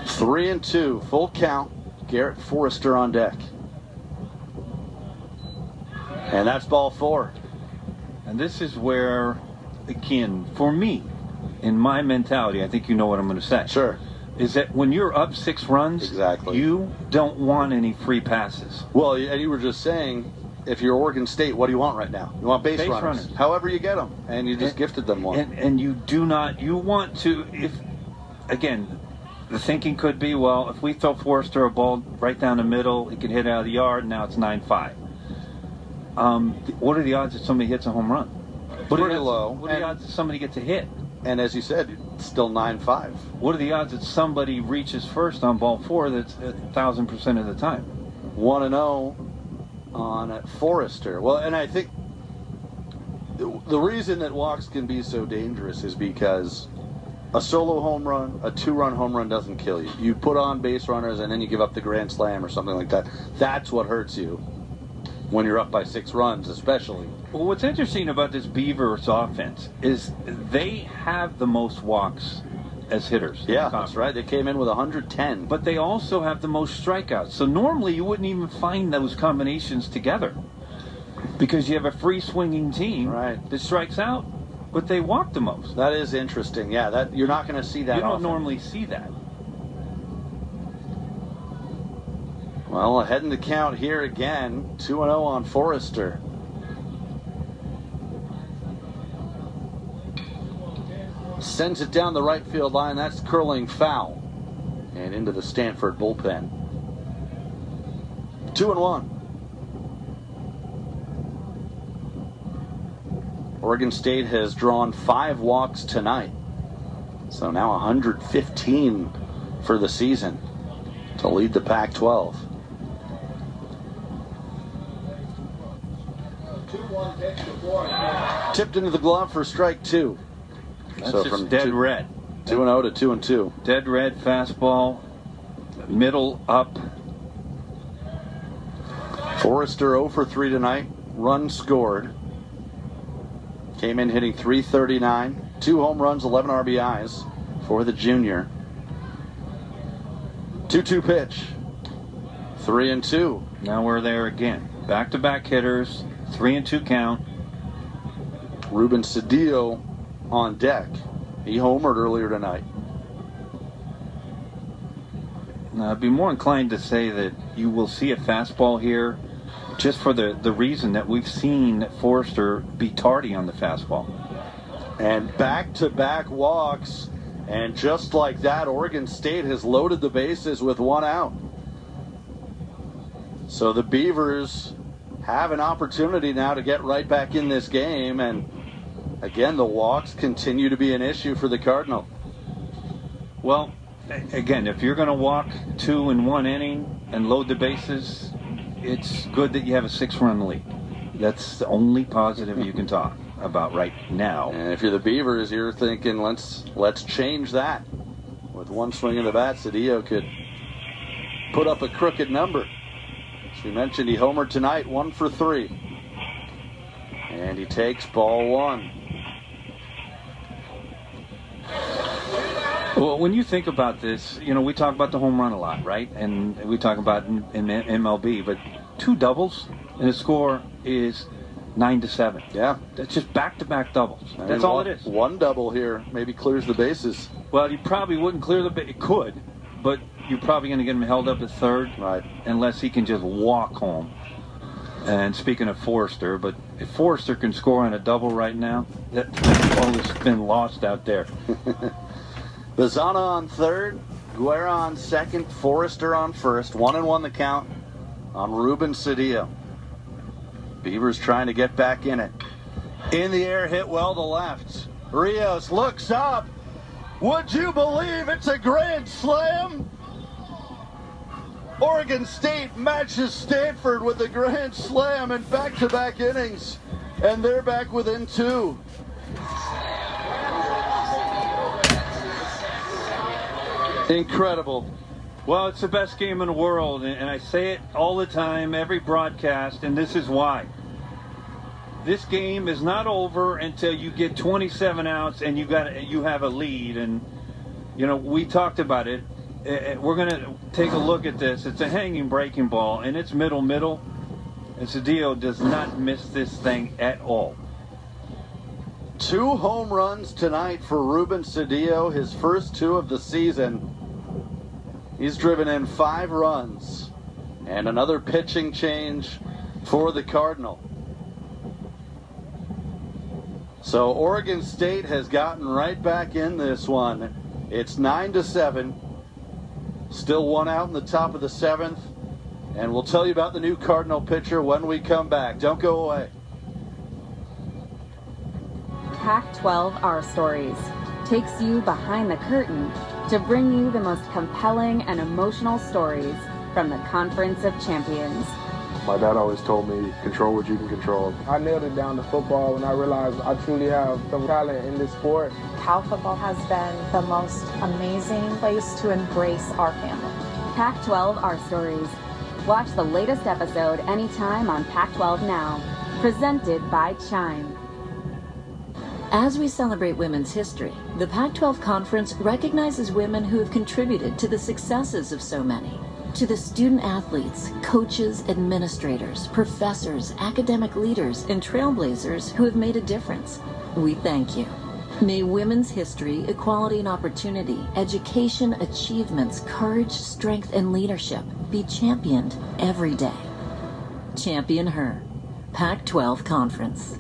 3-2, full count. Garrett Forrester on deck. And that's ball 4. And this is where, again, for me, in my mentality, I think you know what I'm going to say. Sure. Is that when you're up 6 runs, exactly, you don't want any free passes. Well, and you were just saying, if you're Oregon State, what do you want right now? You want base runners. However you get them, and you just gifted them one. And you do not, you want to, if, again, the thinking could be, well, if we throw Forrester a ball right down the middle, he can hit out of the yard, and now it's 9-5. What are the odds that somebody hits a home run? Pretty low. What are the odds that somebody gets a hit? And as you said, it's still 9-5. What are the odds that somebody reaches first on ball 4 that's 1,000% of the time? 1-0 on Forrester. Well, and I think the reason that walks can be so dangerous is because a solo home run, a 2-run home run doesn't kill you. You put on base runners and then you give up the grand slam or something like that. That's what hurts you when you're up by 6 runs, especially. Well, what's interesting about this Beavers offense is they have the most walks as hitters. Yeah, that's right. They came in with 110. But they also have the most strikeouts. So normally you wouldn't even find those combinations together because you have a free swinging team that strikes out, but they walk the most. That is interesting. Yeah, that you're not going to see that You don't often. normally see that. Well, ahead in the count here again. 2-0 on Forrester. Sends it down the right field line. That's curling foul. And into the Stanford bullpen. 2-1. Oregon State has drawn 5 walks tonight. So now 115 for the season to lead the Pac-12. Tipped into the glove for strike 2. That's so just from dead red. 2-0 to 2-2. Dead red fastball, middle up. Forrester 0 for 3 tonight. Run scored. Came in hitting .339. 2 home runs, 11 RBIs for the junior. 2-2 pitch. 3-2. Now we're there again. Back-to-back hitters. 3-2 count. Ruben Cedillo on deck. He homered earlier tonight. Now, I'd be more inclined to say that you will see a fastball here just for the reason that we've seen Forrester be tardy on the fastball. And back-to-back walks. And just like that, Oregon State has loaded the bases with 1 out. So the Beavers have an opportunity now to get right back in this game. And again, the walks continue to be an issue for the Cardinal. Well, again, if you're going to walk 2 in 1 inning and load the bases, it's good that you have a 6-run lead. That's the only positive you can talk about right now. And if you're the Beavers, you're thinking, let's change that. With 1 swing of the bat, Cedillo could put up a crooked number. As we mentioned, he homered tonight, 1 for 3. And he takes ball 1. Well, when you think about this, we talk about the home run a lot, right? And we talk about in MLB, but 2 doubles and the score is 9-7. Yeah. That's just back-to-back doubles. That's all it is. 1 double here maybe clears the bases. Well, you probably wouldn't clear the base. It could, but you're probably going to get him held up at third. Right. Unless he can just walk home. And speaking of Forrester, but if Forrester can score on a double right now, that ball has been lost out there. Bazana on third, Guerra on second, Forrester on first. 1-1 the count on Ruben Cedillo. Beavers trying to get back in it. In the air, hit well to left. Rios looks up. Would you believe it's a grand slam? Oregon State matches Stanford with a grand slam in back-to-back innings. And they're back within 2. Incredible. Well, it's the best game in the world, and I say it all the time, every broadcast, and this is why. This game is not over until you get 27 outs and you have a lead. And we talked about it. We're going to take a look at this. It's a hanging breaking ball, and it's middle, and Cedillo does not miss this thing at all. 2 home runs tonight for Ruben Cedillo, his first 2 of the season. He's driven in 5 runs. And another pitching change for the Cardinal. So Oregon State has gotten right back in this one. It's 9-7. Still 1 out in the top of the 7th. And we'll tell you about the new Cardinal pitcher when we come back. Don't go away. Pac-12 Our Stories takes you behind the curtain to bring you the most compelling and emotional stories from the Conference of Champions. My dad always told me, control what you can control. I nailed it down to football when I realized I truly have some talent in this sport. Cal football has been the most amazing place to embrace our family. Pac-12 Our Stories. Watch the latest episode anytime on Pac-12 Now. Presented by Chime. As we celebrate women's history, the Pac-12 Conference recognizes women who have contributed to the successes of so many. To the student athletes, coaches, administrators, professors, academic leaders, and trailblazers who have made a difference, we thank you. May women's history, equality and opportunity, education, achievements, courage, strength, and leadership be championed every day. Champion her. Pac-12 Conference.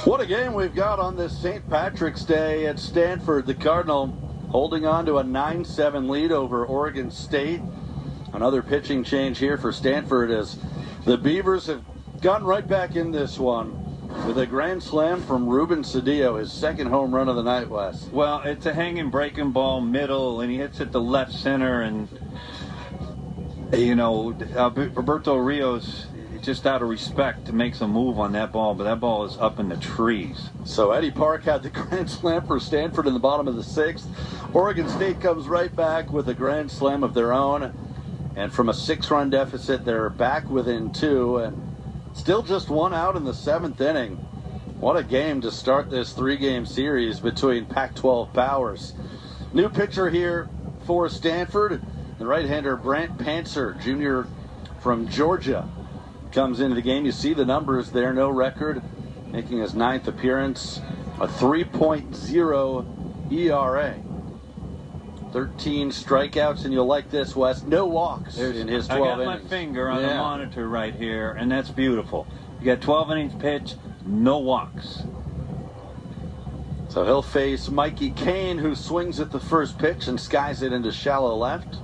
What a game we've got on this St. Patrick's Day at Stanford. The Cardinal holding on to a 9-7 lead over Oregon State. Another pitching change here for Stanford as the Beavers have gotten right back in this one with a grand slam from Ruben Cedillo, his 2nd home run of the night, Wes. Well, it's a hanging breaking ball middle, and he hits it to left center, and Roberto Rios just out of respect to make some move on that ball, but that ball is up in the trees. So Eddie Park had the grand slam for Stanford in the bottom of the 6th. Oregon State comes right back with a grand slam of their own. And from a 6-run deficit, they're back within 2. And still just 1 out in the 7th inning. What a game to start this 3-game series between Pac-12 powers. New pitcher here for Stanford. The right-hander Brant Panzer, Jr. from Georgia, comes into the game. You see the numbers there, no record, making his 9th appearance, a 3.0 ERA. 13 strikeouts, and you'll like this, Wes. No walks in his 12 innings. I got my finger on the monitor right here, and that's beautiful. You got 12 innings pitch, no walks. So he'll face Mikey Kane, who swings at the first pitch and skies it into shallow left.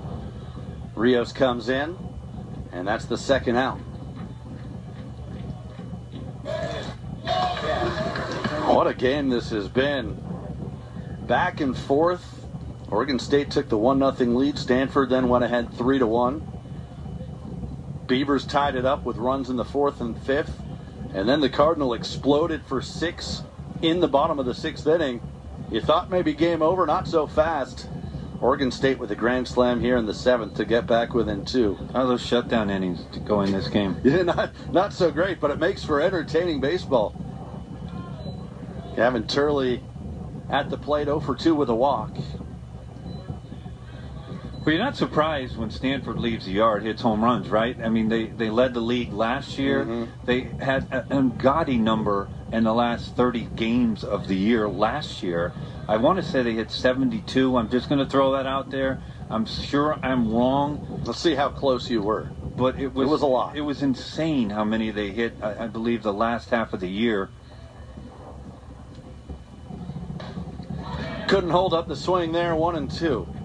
Rios comes in, and that's the 2nd out. What a game this has been. Back and forth. Oregon State took the 1-0 lead. Stanford then went ahead 3-1. Beavers tied it up with runs in the 4th and 5th. And then the Cardinal exploded for 6 in the bottom of the 6th inning. You thought maybe game over, not so fast. Oregon State with a grand slam here in the 7th to get back within 2. How are those shutdown innings to go in this game? Yeah, not so great, but it makes for entertaining baseball. Gavin Turley at the plate, 0 for 2 with a walk. Well, you're not surprised when Stanford leaves the yard, hits home runs, right? I mean, they led the league last year. Mm-hmm. They had an ungodly number in the last 30 games of the year last year. I want to say they hit 72. I'm just going to throw that out there. I'm sure I'm wrong. Let's see how close you were. But it was a lot. It was insane how many they hit, I believe, the last half of the year. Couldn't hold up the swing there, 1-2.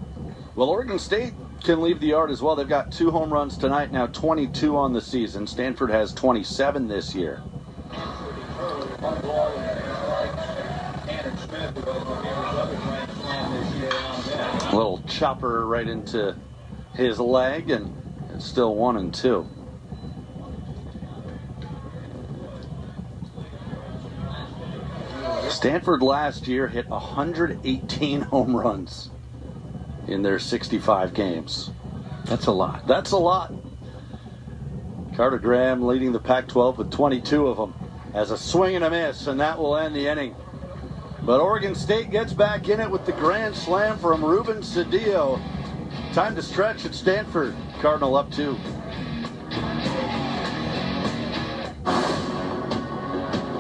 Well, Oregon State can leave the yard as well. They've got 2 home runs tonight, now 22 on the season. Stanford has 27 this year. A little chopper right into his leg, and it's still 1-2. Stanford last year hit 118 home runs in their 65 games. That's a lot. That's a lot. Carter Graham leading the Pac-12 with 22 of them as a swing and a miss, and that will end the inning. But Oregon State gets back in it with the grand slam from Ruben Cedillo. Time to stretch at Stanford. Cardinal up 2.